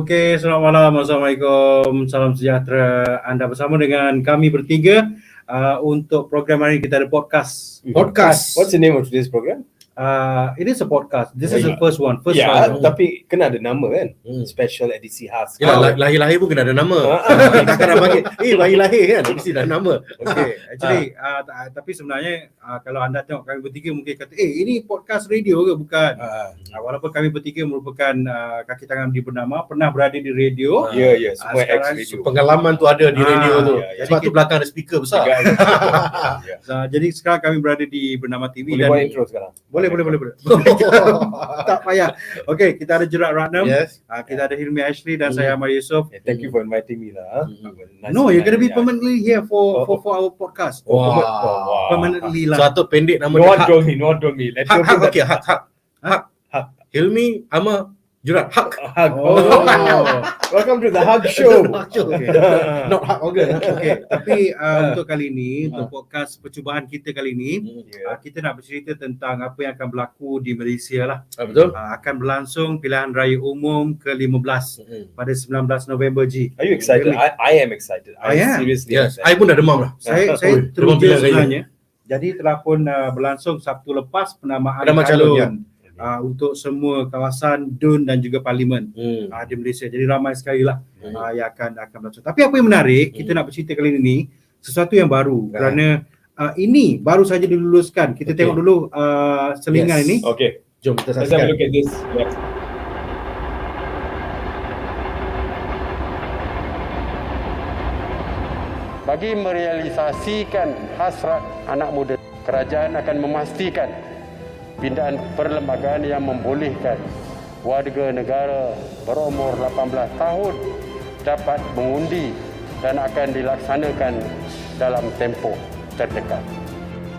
Okey, selamat malam. Assalamualaikum. Salam sejahtera. Anda bersama dengan kami bertiga untuk program hari ini. Kita ada podcast. What's the name of this program? It is a podcast. This is the first one. Tapi kena ada nama kan? Special edisi khas. Ya, lahir-lahir pun kena ada nama. Takkan nak bagi, lahir-lahir kan, mesti dah nama. Okay, actually, tapi sebenarnya kalau anda tengok kami bertiga mungkin kata, ini podcast radio ke? Bukan. Walaupun kami bertiga merupakan kaki tangan di bernama, pernah berada di radio. Ya, semua ex-radio. Pengalaman tu ada di radio tu. Sebab tu belakang ada speaker besar. Jadi sekarang kami berada di Bernama TV. Boleh buat intro sekarang? Boleh. Tak payah. Okay, kita ada Gerard, Ratnam. Yes. Kita ada Hilmy Ashley dan saya Amar Yusoff. Thank you for inviting me lah. No, you're going to be permanently here for our podcast. Wow. Permanently lah. Satu pendek nama No dia one told me. Hak. Hilmy, Amar, Gerard, Hak. Welcome to the Hug Show. Okay. Not Hak organ. Okay, tapi untuk kali ini, untuk podcast percubaan kita kali ini, kita nak bercerita tentang apa yang akan berlaku di Malaysia lah. Betul. Akan berlangsung pilihan raya umum ke-15 pada 19 November G. Are you excited? I am excited. Seriously. Yes, I pun dah demam lah. Saya teruja sebenarnya. Jadi telah pun berlangsung Sabtu lepas penamaan calon untuk semua kawasan DUN dan juga parlimen di Malaysia. Jadi ramai sekali lah yang akan berlangsung. Tapi apa yang menarik, kita nak bercerita kali ini sesuatu yang baru kerana ini baru saja diluluskan. Kita tengok dulu selingan ini. Okay. Jom kita Let's have a saksikan. look at this. Yeah. Bagi merealisasikan hasrat anak muda, kerajaan akan memastikan pindaan perlembagaan yang membolehkan warga negara berumur 18 tahun dapat mengundi dan akan dilaksanakan dalam tempoh terdekat.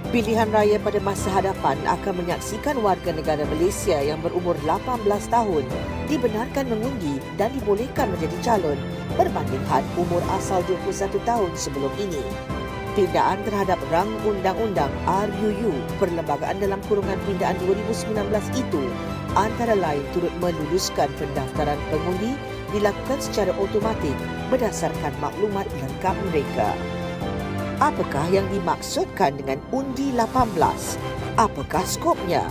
Pilihan raya pada masa hadapan akan menyaksikan warga negara Malaysia yang berumur 18 tahun dibenarkan mengundi dan dibolehkan menjadi calon berbanding had umur asal 21 tahun sebelum ini. Pindaan terhadap rang undang-undang RUU Perlembagaan dalam kurungan pindaan 2019 itu antara lain turut meluluskan pendaftaran pengundi dilakukan secara automatik berdasarkan maklumat lengkap mereka. Apakah yang dimaksudkan dengan Undi 18? Apakah skopnya?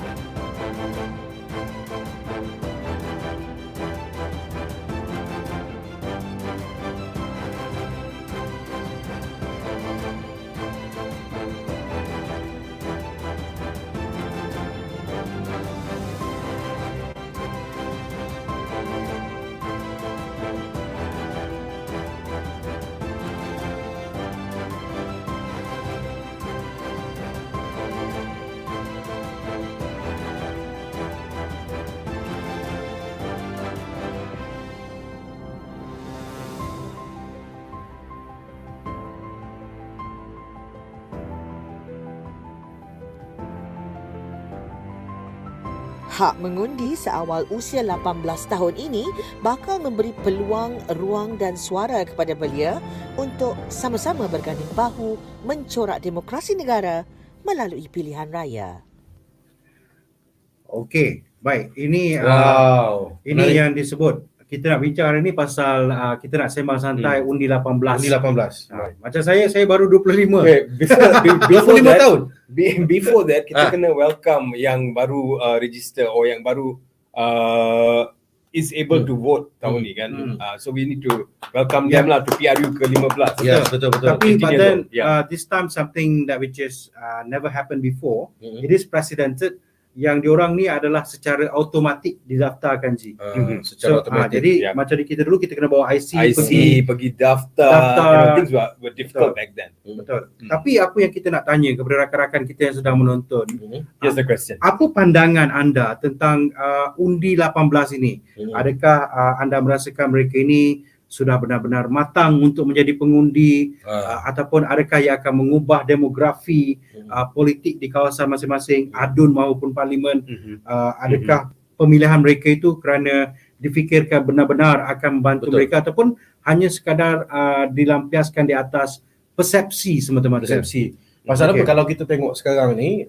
Hak mengundi seawal usia 18 tahun ini bakal memberi peluang, ruang dan suara kepada belia untuk sama-sama berganding bahu mencorak demokrasi negara melalui pilihan raya. Okey, baik. Ini ini Menarik. yang disebut. Kita nak bincang hari ni pasal kita nak sembang santai Undi 18. Undi 18. Macam saya baru 25. Okay, before 25 that, tahun. Before that, kita kena welcome yang baru register or yang baru is able to vote tahun ni kan. So we need to welcome them lah to PRU ke-15. Yes, betul. Tapi but then Yeah. this time something that which is never happened before. It is precedented yang diorang ni adalah secara automatik didaftarkan Ji. Secara automatik. Jadi macam di kita dulu kita kena bawa IC pergi daftar. Things were difficult back then. Betul. Tapi apa yang kita nak tanya kepada rakan-rakan kita yang sedang menonton, Here's the question. apa pandangan anda tentang Undi 18 ini? Adakah anda merasakan mereka ini sudah benar-benar matang untuk menjadi pengundi ataupun adakah ia akan mengubah demografi politik di kawasan masing-masing ADUN maupun parlimen? Adakah pemilihan mereka itu kerana difikirkan benar-benar akan membantu mereka ataupun hanya sekadar dilampiaskan di atas persepsi semata-mata? Pasal apa kalau kita tengok sekarang ni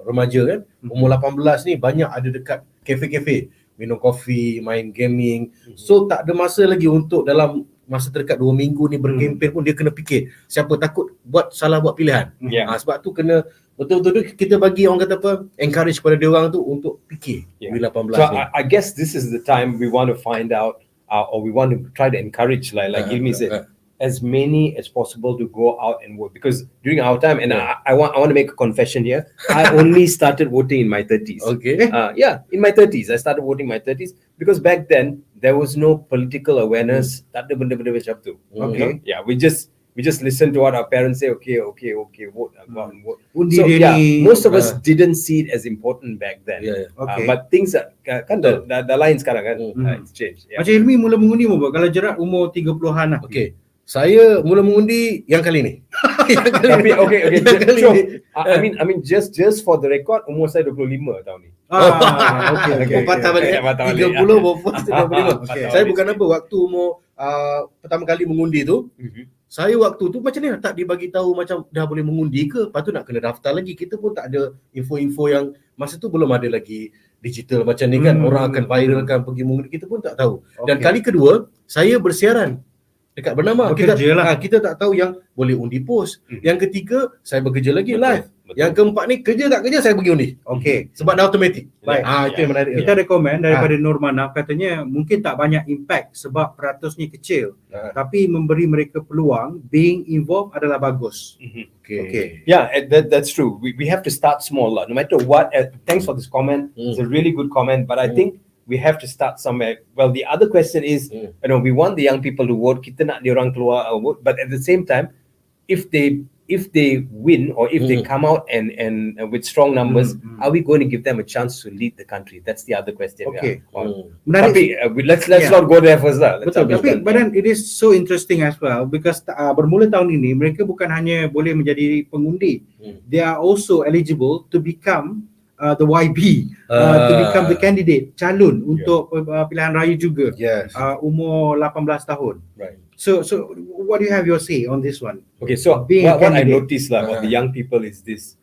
remaja kan umur 18 ni banyak ada dekat kafe-kafe minum kopi, main gaming. So tak ada masa lagi untuk dalam masa terdekat 2 minggu ni berkempen pun dia kena fikir. Siapa takut salah buat pilihan. Sebab tu kena betul-betul kita bagi orang kata apa, encourage pada dia orang tu untuk fikir U18 So ni. I guess this is the time we want to find out or we want to try to encourage like Hilmy said, as many as possible to go out and vote, because during our time, and I want to make a confession here, I only started voting in my 30s. Okay. In my 30s I started voting in my 30s, because back then there was no political awareness. Tak ada benda-benda macam tu. Okay. Yeah, we just listen to what our parents say. Okay, vote, go out and vote. Undi So dia ni, most of us didn't see it as important back then. Okay. But things kan dah lain sekarang kan. It's changed. Macam Hilmy mula mengundi apa? Kalau Gerard umur 30-an lah. Okay. Saya mula mengundi yang kali ni. Tapi okay. Yang kali So, ni. I mean just for the record, umur saya 25 tahun ni. Okay. Patah balik. Patah 30 balik. berapa 25. Okay. Saya bukan apa, waktu umur pertama kali mengundi tu, saya waktu tu macam ni tak dibagi tahu macam dah boleh mengundi ke, lepas tu nak kena daftar lagi. Kita pun tak ada info-info yang masa tu belum ada lagi digital macam ni kan. Orang akan viralkan pergi mengundi, kita pun tak tahu. Dan kali kedua saya bersiaran dekat bernama. Kita tak tahu yang boleh undi pos. Yang ketiga saya bekerja lagi live. Yang keempat ni kerja tak kerja saya pergi undi. Okay. Sebab dah automatic. Baik. Itu yang menarik. Kita ada komen daripada Nur Manaf, katanya mungkin tak banyak impact sebab peratusnya kecil, tapi memberi mereka peluang, being involved adalah bagus. Okay. Yeah, that's true. We have to start small lah. No matter what. Thanks for this comment. It's a really good comment. But I think we have to start somewhere. Well, the other question is, we want the young people to vote. Kita nak diorang keluar vote. But at the same time, if they win or if they come out and with strong numbers, are we going to give them a chance to lead the country? That's the other question. Okay. Tapi let's not go there first lah. Betul. Tapi but then it is so interesting as well, because bermula tahun ini mereka bukan hanya boleh menjadi pengundi, they are also eligible to become the YB, to become the candidate, calon untuk pilihan raya juga. Umur 18 tahun. Right. So what do you have your say on this one? Okay, so Being a what I candidate. noticed about the young people is this: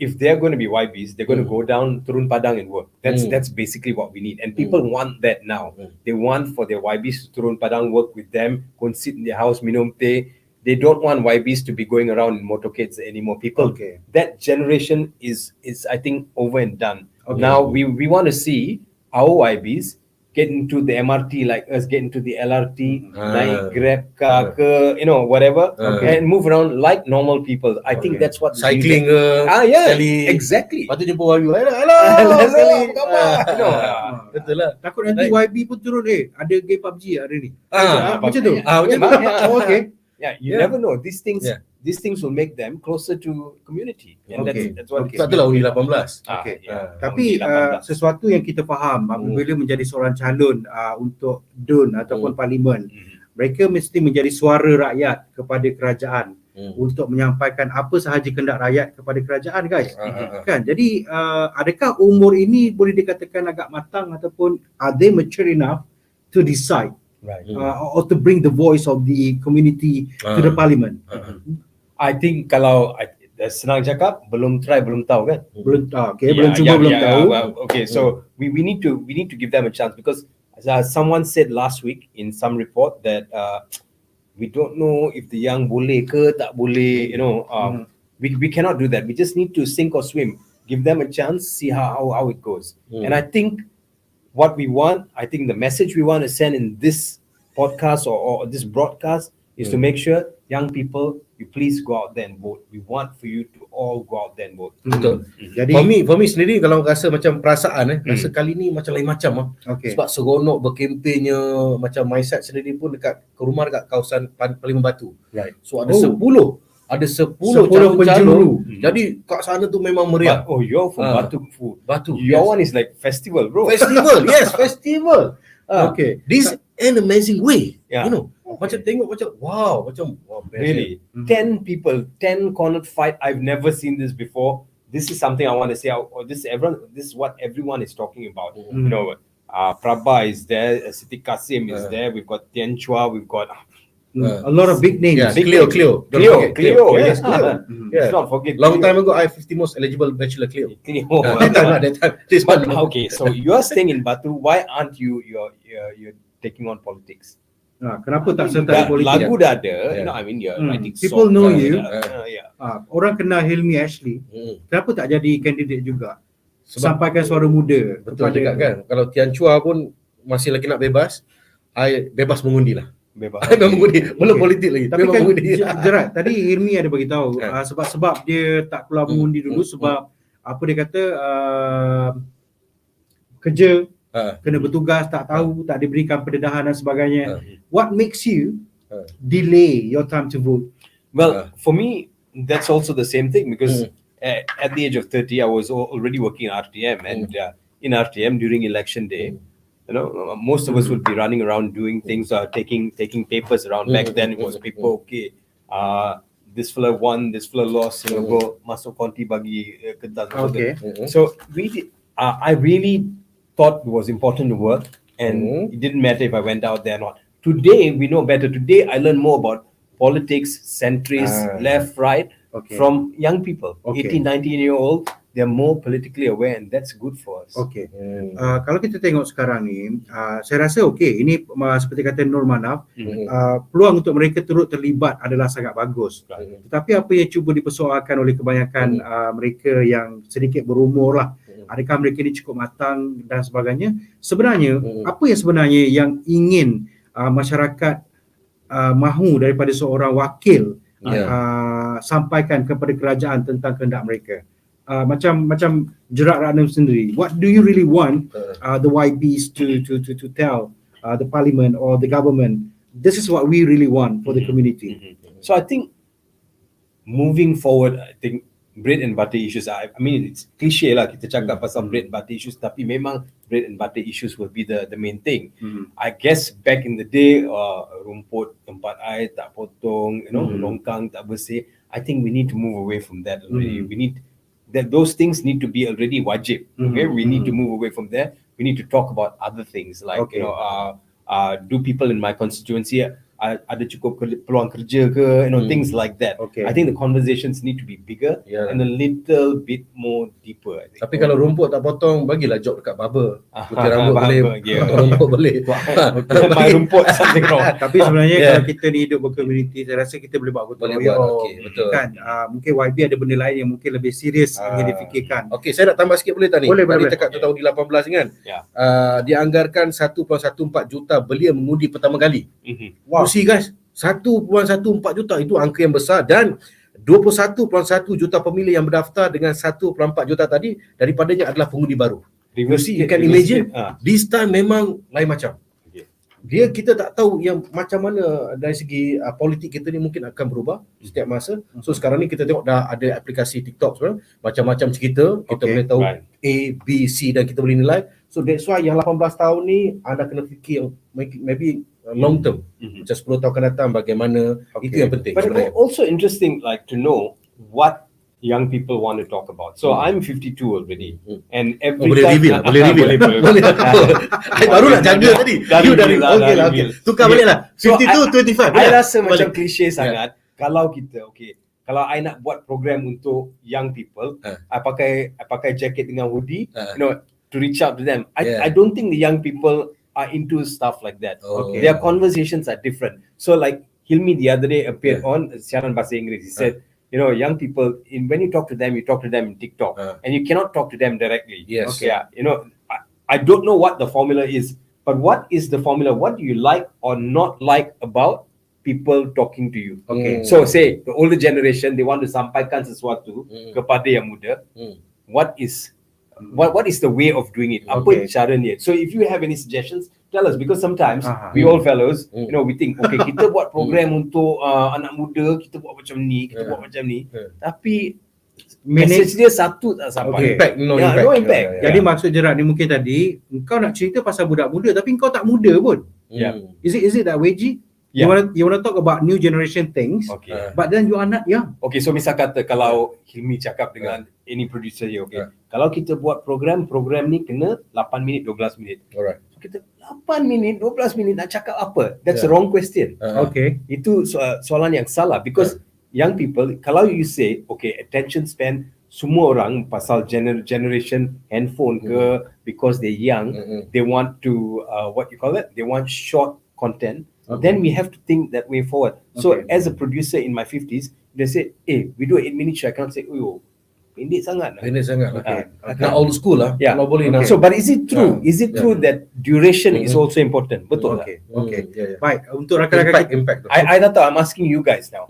if they're going to be YBs, they're going to go down turun padang and work. That's basically what we need, and people want that now. They want for their YBs to turun padang, work with them, go and sit in their house, minum teh. They don't want YBs to be going around in motorcades anymore. People, that generation is I think over and done. Now we want to see our YBs get into the MRT like us, get into the LRT, naik Grab car ke, whatever, and move around like normal people. I think that's what cycling ke. Exactly. Lepas tu jumpa YB. Hello. Betul lah. Takut nanti YB pun turun, ada game PUBG hari ni. Macam tu. Okay. Yeah, you never know. These things will make them closer to community, and that's what. Sebab itulah Undi 18. Tapi sesuatu yang kita faham apabila menjadi seorang calon untuk DUN ataupun parlimen, mereka mesti menjadi suara rakyat kepada kerajaan untuk menyampaikan apa sahaja kehendak rakyat kepada kerajaan, guys. Kan? Jadi adakah umur ini boleh dikatakan agak matang, ataupun are they mature enough to decide? Right. Or to bring the voice of the community to the parliament. I think kalau senang cakap, belum try belum tahu kan. Belum cuba belum tahu. Okay, so we need to give them a chance, because someone said last week in some report that we don't know if the young boleh ke tak boleh. We cannot do that. We just need to sink or swim. Give them a chance, see how it goes. And I think what we want, I think the message we want to send in this podcast or this broadcast is to make sure young people, you please go out there and vote. We want for you to all go out there and vote. Betul. Jadi For me sendiri, kalau rasa macam perasaan rasa kali ni macam lain macam sebab seronok berkempennya, macam mindset sendiri pun dekat ke rumah dekat kawasan Parlimen Batu. Right. So ada 10 calon penjuru. Jadi kat sana tu memang meriah. You're from Batu. Your one is like festival, bro. Festival. Yes, festival. Okay. This an amazing way. Yeah. Macam tengok macam wow, best. Really. 10 people, 10 cornered fight. I've never seen this before. This is something I want to say. This is what everyone is talking about. Prabha is there, Siti Kasim is there. We've got Tian Chua. We've got A lot of big names. Yeah, Big Cleo. Cleo, Don't forget yes, Cleo. Yeah. Let's not forget Long Cleo. time ago, I 50 most eligible bachelor Cleo. Cleo. That time. This But one. okay, so you're staying in Batu. Why aren't you're taking on politics? Kenapa tak serta Dah, politik? lagu dah ada, Yeah. you know, I mean, you're Hmm. writing People songs, know dah you. ada. Yeah. Orang kenal Hilmy Ashley. Kenapa tak jadi kandidat juga? Sebab Sampaikan suara muda. betul juga kan. Kalau Tian Chua pun masih lagi nak bebas, I bebas mengundi lah. Bebas. I memang mengundi. Belum Okay. politik lagi. Tapi Memang kan mengundi. Gerard, tadi Hilmy ada bagi tahu Kan. sebab dia tak keluar mengundi dulu sebab apa dia kata kerja kena bertugas, tak tahu, tak diberikan pendedahan dan sebagainya. What makes you delay your time to vote? Well, for me, that's also the same thing because at the age of 30, I was already working in RTM, and in RTM during election day, you know, most of us would be running around doing things, taking papers around. Back then, it was paper. Okay, this fella won, this fella lost. You know, go masuk konti bagi kertas. Okay. So we did, I really thought it was important to work, and it didn't matter if I went out there or not. Today we know better. Today I learn more about politics, centrist, left, right, from young people. Okay. 18, 19-year-old, they're more politically aware, and that's good for us. Okey. Kalau kita tengok sekarang ni, saya rasa okey, ini seperti kata Nur Manaf, peluang untuk mereka turut terlibat adalah sangat bagus. Tetapi apa yang cuba dipersoalkan oleh kebanyakan mereka yang sedikit berumur lah, adakah mereka ini cukup matang dan sebagainya? Sebenarnya, apa yang sebenarnya yang ingin masyarakat mahu daripada seorang wakil sampaikan kepada kerajaan tentang kehendak mereka? Macam Gerard Ratnam sendiri, what do you really want the YBs to tell the parliament or the government? This is what we really want for the community. So I think moving forward, I think bread and butter issues, I mean, it's cliche lah kita cakap pasal bread and butter issues, tapi memang bread and butter issues will be the main thing. I guess back in the day, rumput tempat air tak potong, you know, longkang tak bersih, I think we need to move away from that already. We need that, those things need to be already wajib. Okay, we need to move away from there. We need to talk about other things like you know, do people in my constituency ada cukup peluang kerja ke, you know, things like that. I think the conversations need to be bigger and a little bit more deeper, I think. Tapi kalau rumput tak potong, bagilah job dekat barber. Putih rambut barber, boleh, potong rumput boleh. My rumput something wrong. Tapi sebenarnya kalau kita ni hidup berkomuniti, saya rasa kita boleh buat gotong Boleh buat, royong. okey, betul. Kan mungkin YB ada benda lain yang mungkin lebih serius ingin difikirkan. Okey, saya nak tambah sikit boleh tak ni? Boleh, Tadi boleh. cakap tu tahun 18 kan? Dianggarkan 1.14 juta belia mengundi pertama kali. Wow. You see guys, 1.14 juta itu angka yang besar, dan 21.1 juta pemilih yang berdaftar dengan 1.4 juta tadi, daripadanya adalah pengundi baru. You see, you can imagine, this time memang lain macam. Kita tak tahu yang macam mana dari segi politik kita ni mungkin akan berubah setiap masa. So sekarang ni kita tengok dah ada aplikasi TikTok sebenarnya, macam-macam cerita, kita boleh tahu A, B, C dan kita boleh nilai. So that's why yang 18 tahun ni anda kena fikir yang maybe long term, macam 10 tahun akan datang bagaimana. Itu yang penting But sebenarnya. also interesting, like to know what young people want to talk about. So I'm 52 already, and every Boleh time reveal lah, boleh reveal. Boleh. I baru nak jaga tadi. You dah reveal. Okey lah, okey. Tukar balik lah. 52, 25. I rasa macam Balik. klise sangat. Kalau kita, kalau I nak buat program untuk young people, I pakai jacket dengan hoodie, you know, to reach out to them. I don't think the young people are into stuff like that. Their conversations are different. So like Hilmy the other day appeared on siaran bahasa Inggeris. He said, you know, young people, when you talk to them in TikTok, and you cannot talk to them directly. Yes. You know, I don't know what the formula is, but what is the formula? What do you like or not like about people talking to you? So say the older generation, they want to sampaikan sesuatu kepada yang muda. What is the way of doing it? Apa caranya? So if you have any suggestions, tell us, because sometimes we all fellows, you know, we think, kita buat program untuk anak muda, kita buat macam ni, tapi message dia satu tak sampai. Impact, no impact. Jadi maksud Gerard ni mungkin tadi engkau nak cerita pasal budak muda tapi engkau tak muda pun. Is it that way, G? You want to talk about new generation things, but then you are not young. So misal kata kalau Hilmy cakap dengan any producer dia, kalau kita buat program ni kena 8 minit, 12 minit. Alright. kita 8 minit, 12 minit nak cakap apa? That's the wrong question. Okay. Itu soalan yang salah because young people, kalau you say, okay, attention span semua orang pasal generation handphone ke because they're young, they want to what you call it? They want short content. Then we have to think that way forward. So as a producer in my 50s, they say, we do 8 minutes show. I can't say, pendek sangat. Pendek sangat. Okay. Nak old school lah. Yeah. Kalau boleh nak. So, but is it true? Is it true that duration is also important? Betul tak? Okay. Yeah. Baik, untuk rakan-rakan kita, Impact. I tak tahu. I'm asking you guys now.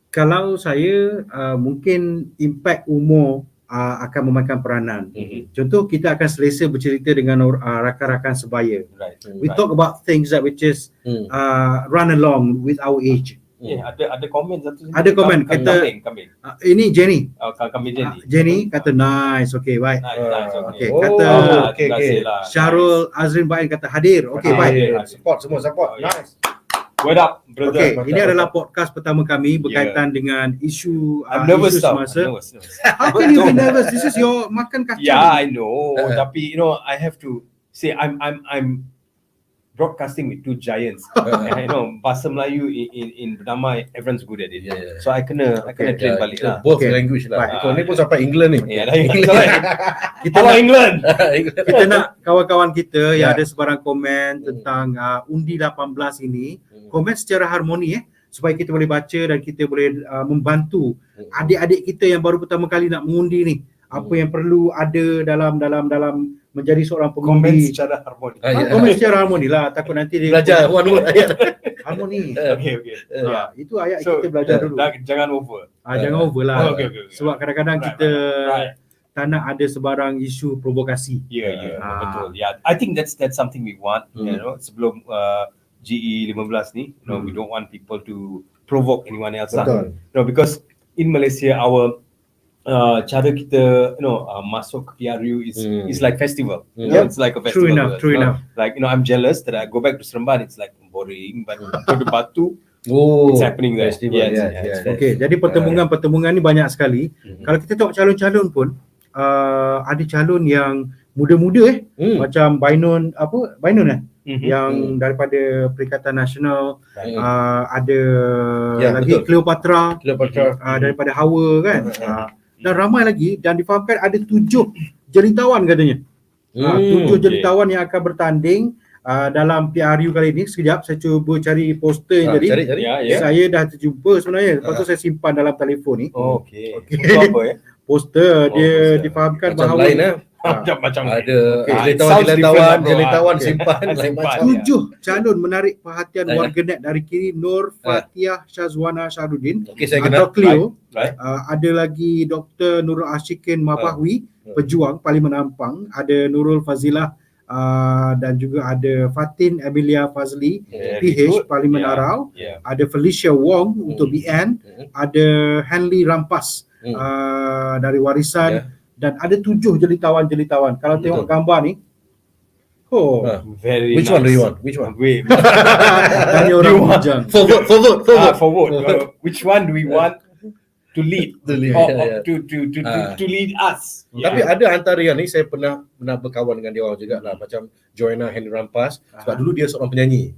kalau saya mungkin impact umur akan memainkan peranan. Contoh, kita akan selesa bercerita dengan rakan-rakan sebaya. Right. We talk about things that which is run along with our age. Ada komen satu sini. Ada komen, kata kambing. ini Jenny. Kambing Jenny. Jenny kata nice. Okay, baik. Nice, Okay, Oh, kata okay. Syarul Azrin Bain kata hadir. Okay, baik. Support semua, support. Nice. What up, brother? Okay, ini adalah podcast pertama kami berkaitan dengan isu I'm nervous isu tau. semasa. Nervous. How can you be nervous? This is your makan kacang. Yeah, I know. Tapi I have to say I'm broadcasting with two giants. Bahasa Melayu in bernama everyone's good at it. Yeah. So I kena train balik lah. Both Okay. language lah. Baik. Kau ni pun sampai England ni. Yeah, Hello England. Kita nak kawan-kawan kita yang ada sebarang komen tentang Undi 18 ini, komen secara harmoni supaya kita boleh baca dan kita boleh membantu adik-adik kita yang baru pertama kali nak mengundi ni. Apa yang perlu ada dalam menjadi seorang Komen pengundi. secara harmoni. Komen secara harmoni lah. Takut nanti dia Belajar one word ayat. harmoni. Okay. Itu ayat So, kita belajar dulu. Jangan over. Jangan over lah. Okay. Sebab kadang-kadang kita Right. tak nak ada sebarang isu provokasi. Yeah, betul. Yeah, I think that's something we want. Sebelum GE 15 ni, we don't want people to provoke anyone else. Betul. Because in Malaysia, our cara kita masuk ke PRU is like festival. It's like a festival. True enough. Like I'm jealous that I go back to Seremban, it's like boring, but go to Batu, it's happening there. Festival, Yes. Okey, jadi pertemuan ni banyak sekali. Kalau kita tengok calon-calon pun ada calon yang muda-muda macam Bainon yang daripada Perikatan Nasional, ada lagi Cleopatra daripada Hawa kan. Dan ramai lagi, dan difahamkan ada 7 jelitawan katanya. 7 jelitawan yang akan bertanding dalam PRU kali ini. Sekejap saya cuba cari poster yang tadi. Cari. Saya dah terjumpa sebenarnya. Lepas tu saya simpan dalam telefon ni. Okay. Untuk apa Poster dia difahamkan Macam bahawa lain Macam Ada Sounds jelitawan different, simpan lain Simpan. macam. 7 calon menarik perhatian warganet dari kiri. Nur Fatihah Syazwana Syarudin Okey, saya atau kenal. Cleo. Right. Ada lagi Dr. Nurul Ashikin Mabahwi, pejuang Parlimen Ampang. Ada Nurul Fazilah dan juga ada Fatin Amelia Fazli, PH Parlimen Arau. Ada Felicia Wong untuk BN. Ada Henley Rampas dari Warisan. Dan ada 7 jelitawan-jelitawan. Kalau tengok gambar ni, Very Which nice. one do you want? Which one? Wait. tanya orang bujang. Forward. Which one do we want to lead? To lead, To lead us. Tapi ada antara yang ni saya pernah berkawan dengan dia orang juga lah, macam Joanna Henry Rampas, sebab dulu dia seorang penyanyi.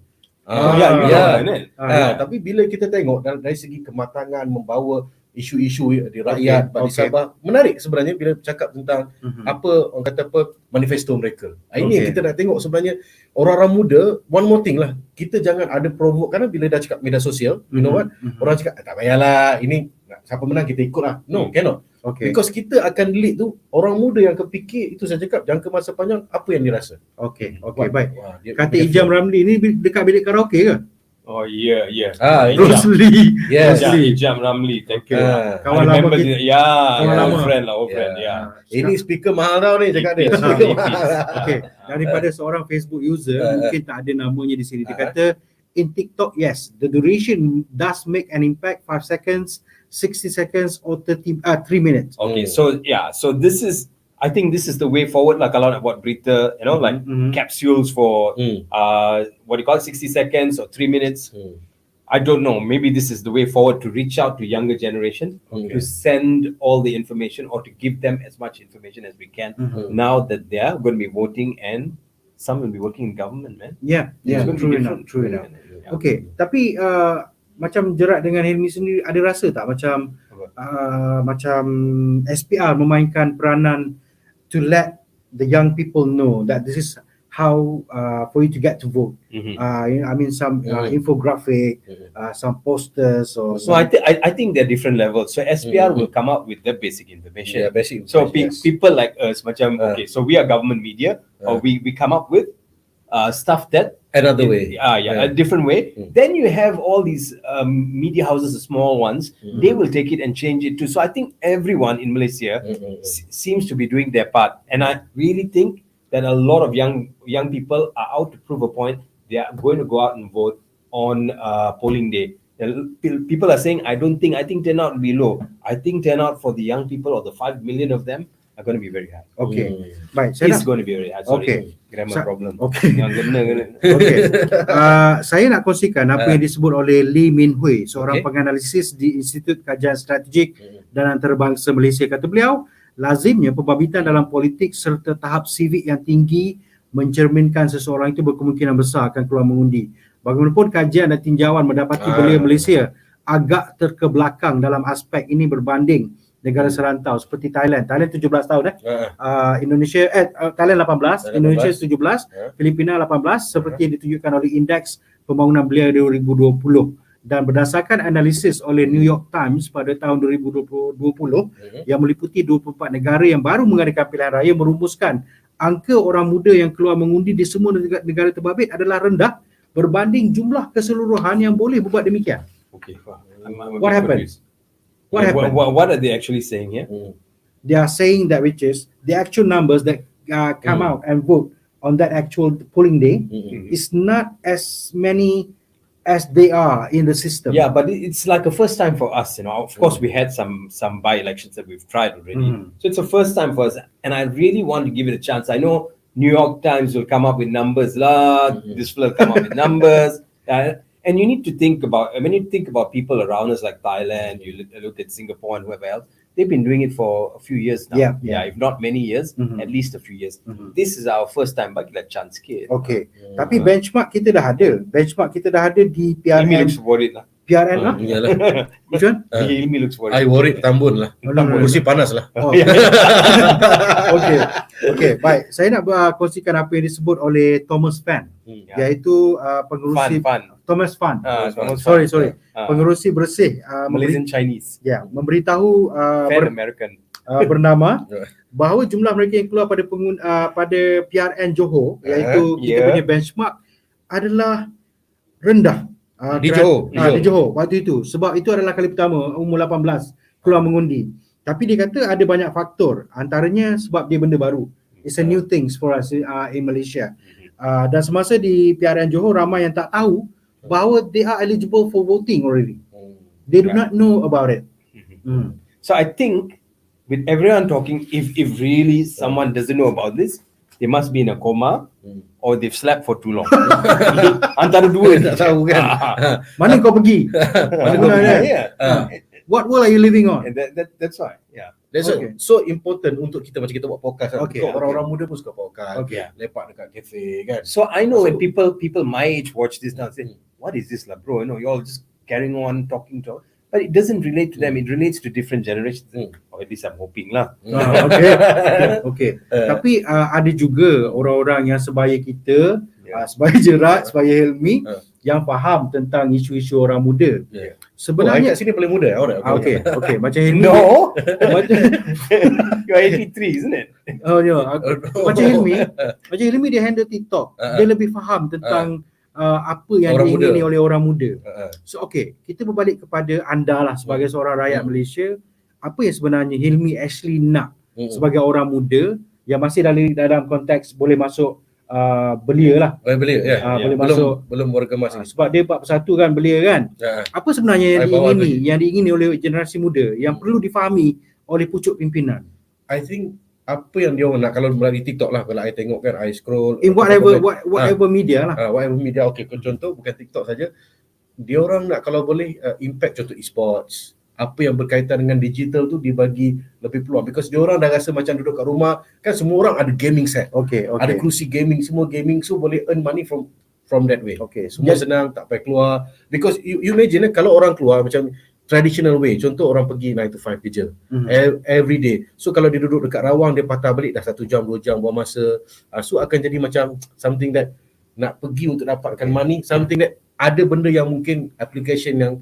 Tapi bila kita tengok dari segi kematangan membawa isu-isu di rakyat di Sabah, menarik sebenarnya bila cakap tentang orang kata manifesto mereka. Ini yang kita nak tengok sebenarnya, orang-orang muda. One more thing lah, kita jangan ada provoke, kerana bila dah cakap media sosial, you know what, orang cakap tak payahlah, ini siapa menang kita ikut lah. No, cannot. Because kita akan lead tu orang muda yang kepikir. Itu saya cakap, jangka masa panjang apa yang dirasa. Baik. Kata Ijam Ramli ni dekat bilik karaoke ke? Oh yeah. Rosli. Ijam Ramli, thank you. Kawan lama kita. Old friend. Ini speaker mahal tau ni, cakap dia. Speaker mahal. Daripada seorang Facebook user, mungkin tak ada namanya di sini. Dia kata, in TikTok, yes, the duration does make an impact, 5 seconds, 60 seconds or 3 minutes. So I think this is the way forward lah. Kalau nak buat berita, like capsules for what do you call it, 60 seconds or 3 minutes. I don't know. Maybe this is the way forward to reach out to younger generation, to send all the information or to give them as much information as we can now that they are going to be voting and some will be working in government, man. Yeah, It's going to true be enough, different. true enough. Yeah. Okay, tapi macam Gerard dengan Hilmy sendiri ada rasa tak macam macam SPR memainkan peranan to let the young people know that this is how for you to get to vote. I mean some infographic, some posters or So I think there are different levels. So SPR will come up with the basic information. Yeah, basic So information, yes. people like us, macam okay, so we are government media, or we come up with stuff that Another way. a different way. Then you have all these media houses, the small ones. They will take it and change it too. So I think everyone in Malaysia seems to be doing their part, and I really think that a lot of young people are out to prove a point. They are going to go out and vote on polling day. People are saying, I think turnout will be low. I think turnout for the young people, or the 5 million of them, are going to be very high. Okay. Baik, saya It's nak going to be very high. Sorry, Okay. grammar problem. Okay. Yang kena. Okay. Saya nak kongsikan apa yang disebut oleh Lee Min Hui, seorang Okay. penganalisis di Institut Kajian Strategik dan Antarabangsa Malaysia. Kata beliau, lazimnya pembabitan dalam politik serta tahap sivik yang tinggi mencerminkan seseorang itu berkemungkinan besar akan keluar mengundi. Bagaimanapun kajian dan tinjauan mendapati belia Malaysia agak terkebelakang dalam aspek ini berbanding negara serantau seperti Thailand. Thailand 17 tahun Indonesia Thailand 18, Indonesia 17, Filipina 18 seperti yang ditunjukkan oleh Indeks Pembangunan Belia 2020. Dan berdasarkan analisis oleh New York Times pada tahun 2020 yang meliputi 24 negara yang baru mengadakan pilihan raya, merumuskan angka orang muda yang keluar mengundi di semua negara terbabit adalah rendah berbanding jumlah keseluruhan yang boleh berbuat demikian. Okay. What happened? What happened? What are they actually saying here? They are saying that which is the actual numbers that come out and vote on that actual polling day is not as many as they are in the system. Yeah, but it's like a first time for us, Of course, we had some by-elections that we've tried already. So it's a first time for us, and I really want to give it a chance. I know New York Times will come up with numbers, this will come up with numbers. And you need to think about, when you think about people around us like Thailand, you look at Singapore and whoever else, they've been doing it for a few years now. Yeah. If not many years, at least a few years. This is our first time bagi like chance kid. Okay. Tapi benchmark kita dah ada. Benchmark kita dah ada di Hilmy PRN. looks worried lah. PRN lah. Iyalah. Which one? Hilmy looks worried. I worried Tambun lah. No. Kursi panas lah. Oh. Okay, baik. Saya nak kongsikan apa yang disebut oleh Thomas Fan, iaitu pengerusi Thomas Fan. Sorry. Pengerusi bersih Malaysian Chinese. memberitahu American. bernama bahawa jumlah mereka yang keluar pada PRN Johor, iaitu kita punya benchmark, adalah rendah. Di Johor. Di Johor waktu itu, sebab itu adalah kali pertama umur 18 keluar mengundi. Tapi dia kata ada banyak faktor, antaranya sebab dia benda baru. It's a new things for us in Malaysia. Dan semasa di PRN Johor, ramai yang tak tahu bahawa they are eligible for voting already. They do not know about it. So I think with everyone talking, if really someone doesn't know about this, they must be in a coma or they've slept for too long. Antara dua ni. Tak tahu kan. Mana kau pergi? Mana kau pergi? What world are you living on? And that's why. Yeah. That's Okay. so important untuk kita macam kita buat podcast kan. Okay. Orang-orang muda pun suka podcast. Okay. Lepak dekat kafe kan. So I know when people my age watch this now, say, what is this lah, bro? You all just carrying on talking to, but it doesn't relate to them. It relates to different generations. Or at least I'm hoping lah. Okay. Tapi ada juga orang-orang yang sebaya kita, sebaya Gerard, sebaya Hilmy, yang faham tentang isu-isu orang muda. Sebenarnya Sebenarnya kat sini paling muda. okay. Macam Hilmy. No, Macam you're 83, isn't it? Macam Hilmy dia handle TikTok. Dia lebih faham tentang apa yang Orang diingini muda. oleh orang muda. So kita berbalik kepada anda lah sebagai seorang rakyat Malaysia. Apa yang sebenarnya Hilmy actually nak sebagai orang muda yang masih dalam konteks boleh masuk belia lah. Boleh ya. Boleh masuk. Belum warga emas ni. Sebab dia 41 kan belia kan. Apa sebenarnya yang diingini oleh generasi muda yang perlu difahami oleh pucuk pimpinan? I think apa yang dia orang nak, kalau melalui TikTok lah, kalau I tengok kan, I scroll In whatever media lah. whatever media. Okay, contoh bukan TikTok saja. Dia orang nak kalau boleh impact, contoh e-sports, apa yang berkaitan dengan digital tu dibagi lebih peluang, because diorang dah rasa macam duduk kat rumah kan, semua orang ada gaming set, ada kerusi gaming, semua gaming, so boleh earn money from that way. Semua senang, tak payah keluar, because you imagine kalau orang keluar macam traditional way, contoh orang pergi 9 to 5 kerja every day, so kalau dia duduk dekat rawang, dia patah balik dah 1 jam 2 jam buang masa, so akan jadi macam something that nak pergi untuk dapatkan money, something that ada benda yang mungkin application yang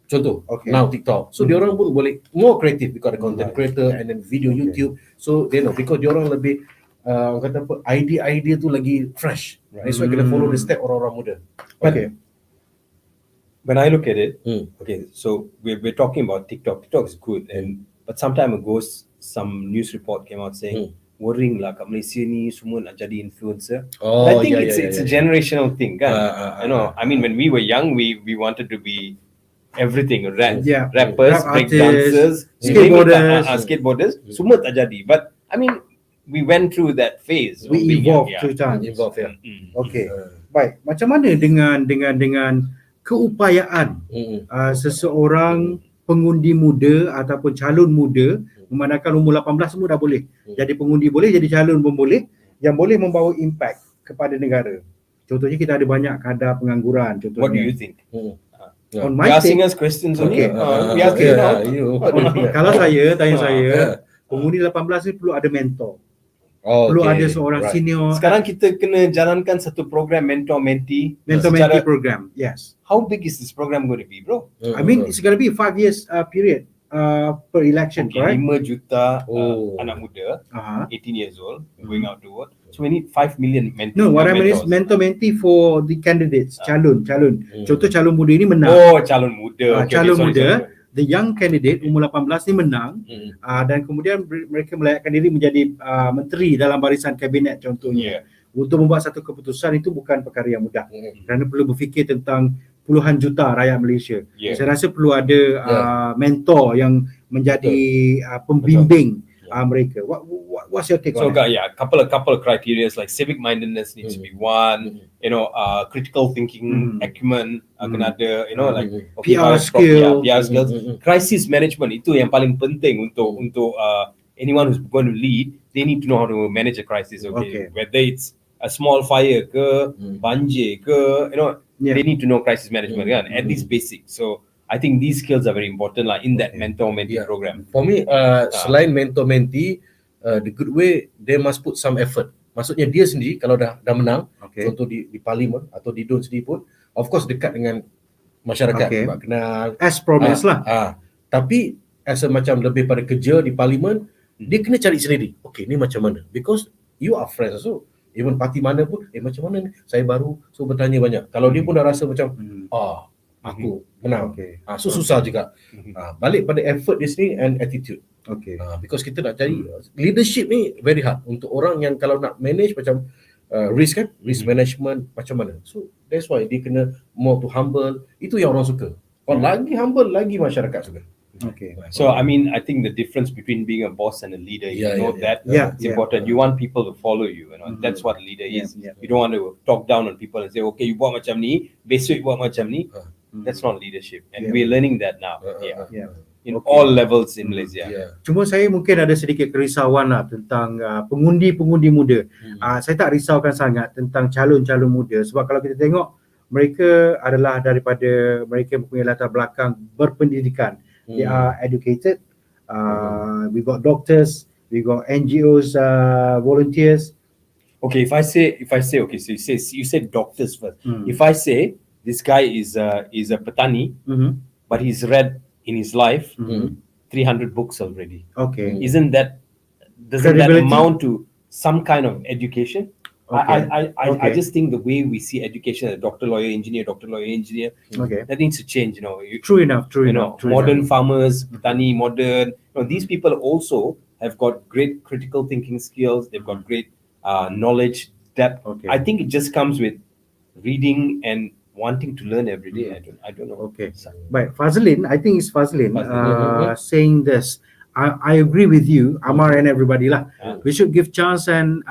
contoh now TikTok, so diorang pun boleh more creative because the content creator and then video YouTube, so they know, because diorang lebih kata apa, idea tu lagi fresh, that's why kena follow the step orang-orang muda. When I look at it, so we're talking about TikTok. TikTok is good, but some time ago some news report came out saying worrying lah kat Malaysia ni semua nak jadi influencer. I think it's a generational thing kan. I mean when we were young, we wanted to be everything, rappers, break dancers, skateboarders, semua tak jadi. But I mean, we went through that phase. We evolved through time. Baik, macam mana dengan keupayaan seseorang pengundi muda ataupun calon muda, memandangkan umur 18 semua dah boleh jadi pengundi, boleh jadi calon pun boleh, yang boleh membawa impact kepada negara. Contohnya kita ada banyak kadar pengangguran contohnya. What do you think? On my asking take, us questions kalau saya tanya pengundi 18 ni perlu ada mentor. Perlu ada seorang senior. Sekarang kita kena jalankan satu program mentor-mentee program. Yes. How big is this program going to be, bro? I mean, it's going to be 5 years period per election, right? 5 juta anak muda, 18 years old, going out to vote. So we need 5 million mentors. No, what I mean is mentor-mentee for the candidates, calon. Contoh calon muda ini menang. Calon muda. Calon muda. The young candidate umur 18 ni menang, dan kemudian mereka melayakkan diri menjadi menteri dalam barisan kabinet contohnya. Untuk membuat satu keputusan itu bukan perkara yang mudah, kerana perlu berfikir tentang puluhan juta rakyat Malaysia. Saya rasa perlu ada mentor yang menjadi pembimbing mereka. What's your take on that? Couple of criteria like civic mindedness needs to be one, critical thinking acumen kena ada, like PR skills, crisis management itu yang paling penting untuk anyone who's going to lead. They need to know how to manage a crisis, whether it's a small fire ke banjir ke, they need to know crisis management kan, at least basic. So I think these skills are very important lah in that mentor-mentee program. For me, selain mentor-mentee, the good way, they must put some effort. Maksudnya dia sendiri kalau dah menang, contoh di parlimen atau di DUN sendiri pun, of course dekat dengan masyarakat, buat kenal. As promised lah. Tapi as a macam lebih pada kerja di parlimen, dia kena cari sendiri. Ni macam mana? Because you are friends, so even parti mana pun, macam mana ni? Saya baru, so bertanya banyak. Kalau dia pun dah rasa macam, aku menang. So susah juga. Balik pada effort dia sendiri and attitude. Because kita nak cari leadership ni very hard untuk orang yang kalau nak manage macam risk kan, risk management macam mana. So that's why dia kena more to humble. Itu yang orang suka. Lagi humble, lagi masyarakat suka. So I mean, I think the difference between being a boss and a leader, it's important. You want people to follow you, that's what a leader is. You don't want to talk down on people and say, okay, you buat macam ni, besok you buat macam ni. That's not leadership, and we're learning that now. In all levels in Malaysia. Cuma saya mungkin ada sedikit kerisauan lah tentang pengundi-pengundi muda. Saya tak risaukan sangat tentang calon-calon muda, sebab kalau kita tengok mereka adalah daripada mereka mempunyai latar belakang berpendidikan. They are educated. We got doctors, we got NGOs, volunteers. If I say, okay, so you said doctors first. If I say this guy is a petani, but he's read in his life 300 books already. Doesn't that amount to some kind of education? I just think the way we see education as doctor, lawyer, engineer, that needs to change. True enough. Modern farmers, petani, modern. These people also have got great critical thinking skills. They've got great knowledge, depth. I think it just comes with reading and wanting to learn every day. I don't know. But Fazlin, I think it's Fazlin saying this. I agree with you, Amar and everybody lah. We should give chance and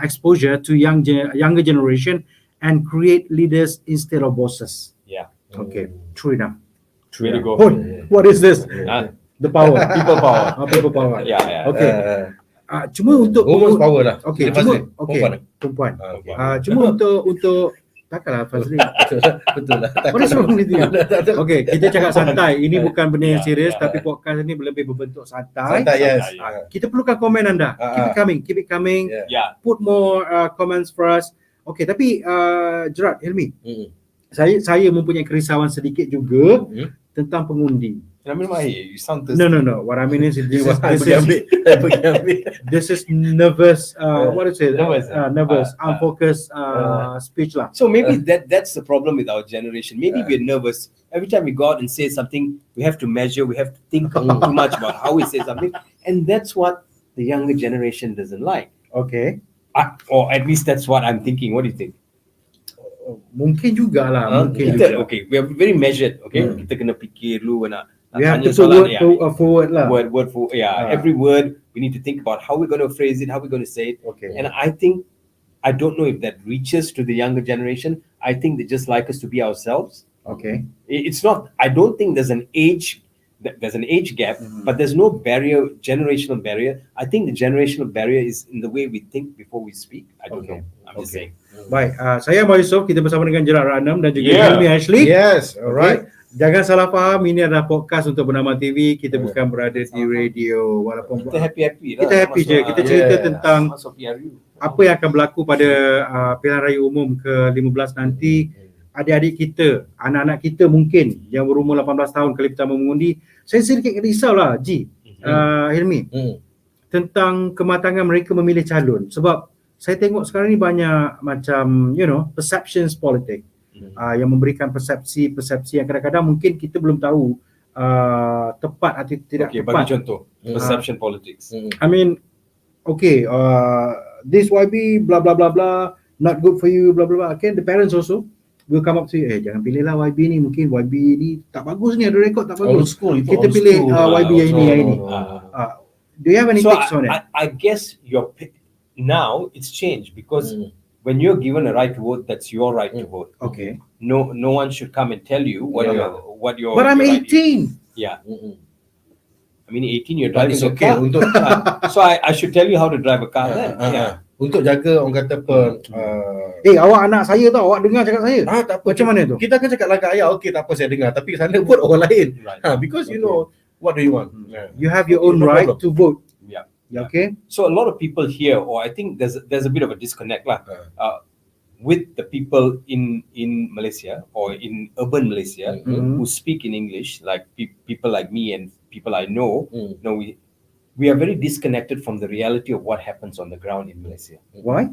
exposure to younger generation and create leaders instead of bosses. True enough. Way to go. Oh, what is this? Ah, The power. people power. People power. Yeah. Okay. Cuma untuk women's power lah. Okay, Lepas cuma ni, perempuan. Okay. Cuma untuk takkanlah Fazli. Betul lah. What is wrong with you? Okay, kita cakap santai. Ini bukan benda yang serius, Yeah. tapi podcast ini lebih berbentuk santai. Santai, yes. Santai, Kita perlukan komen anda. Keep it coming. Yeah. Yeah. Put more comments for us. Okay, tapi Gerard, Hilmy, Mm. saya mempunyai kerisauan sedikit juga tentang pengundi. You sound thirsty. No. What I mean is this is nervous. What is it? Nervous. Unfocused speech lah. So maybe that's the problem with our generation. Maybe we're nervous. Every time we go out and say something, we have to measure, we have to think too much about how we say something. And that's what the younger generation doesn't like. Okay. Or at least that's what I'm thinking. What do you think? Mungkin jugalah. Mungkin juga. Okay, we are very measured. Okay, kita kena fikir dulu nak We have tanya to put soalan, forward lah. word for every word we need to think about how we're going to phrase it, how we're going to say it. Okay. And I think, I don't know if that reaches to the younger generation. I think they just like us to be ourselves. Okay. It's not, I don't think there's an age gap, but there's no barrier, generational barrier. I think the generational barrier is in the way we think before we speak. I don't know. I'm just saying. Baik, saya Amar Yusoff, kita bersama dengan Gerard Ratnam dan juga Yeah. Hilmy Ashley. Yes, alright. Okay. Jangan salah faham, ini adalah podcast untuk Bernama TV. Kita bukan berada di radio. Walaupun Kita happy lah. kita happy je. Kita cerita tentang masuk PRU. apa yang akan berlaku pada pilihan raya umum ke-15 nanti. Adik-adik kita, anak-anak kita mungkin yang berumur 18 tahun kali pertama mengundi. Saya sedikit risau lah, Hilmy, tentang kematangan mereka memilih calon. Sebab saya tengok sekarang ni banyak macam, perceptions politik. Yang memberikan persepsi yang kadang-kadang mungkin kita belum tahu tepat atau tidak Okay, tepat. bagi contoh, perception politics. I mean, okay, this YB blah blah blah blah not good for you blah blah blah. Okay, the parents also will come up to you, jangan pilih lah YB ni, mungkin YB ni tak bagus ni, ada rekod tak bagus. Kita pilih YB yang ini. Do you have any takes on it? I guess now it's changed because when you're given a right to vote, that's your right to vote. Okay. No one should come and tell you what your But I'm your right is. 18. Yeah. I mean 18 you're driving It's a okay car. untuk So I should tell you how to drive a car then. untuk jaga orang kata apa Awak anak saya tau, awak dengar cakap saya. tak apa. Macam mana tu? Kita akan cakap langkah ayah, okey tak apa saya dengar, tapi sana pun orang lain. Right. Because you know what do you want. You have your own No right problem. to vote. Yeah. Okay. So a lot of people here, or I think there's a bit of a disconnect lah, with the people in Malaysia or in urban Malaysia who speak in English, like people like me and people I know. We are very disconnected from the reality of what happens on the ground in Malaysia. Why?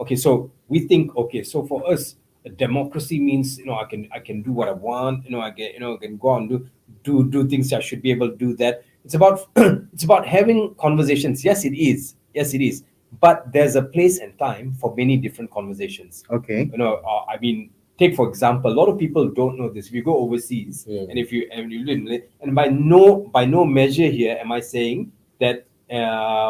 Okay, so we think, so for us, democracy means I can do what I want. I can go and do things. I should be able to do that. It's about having conversations. Yes, it is. But there's a place and time for many different conversations. Okay. I mean, take for example, a lot of people don't know this. If you go overseas, and if you live in Malaysia, and by no measure here am I saying that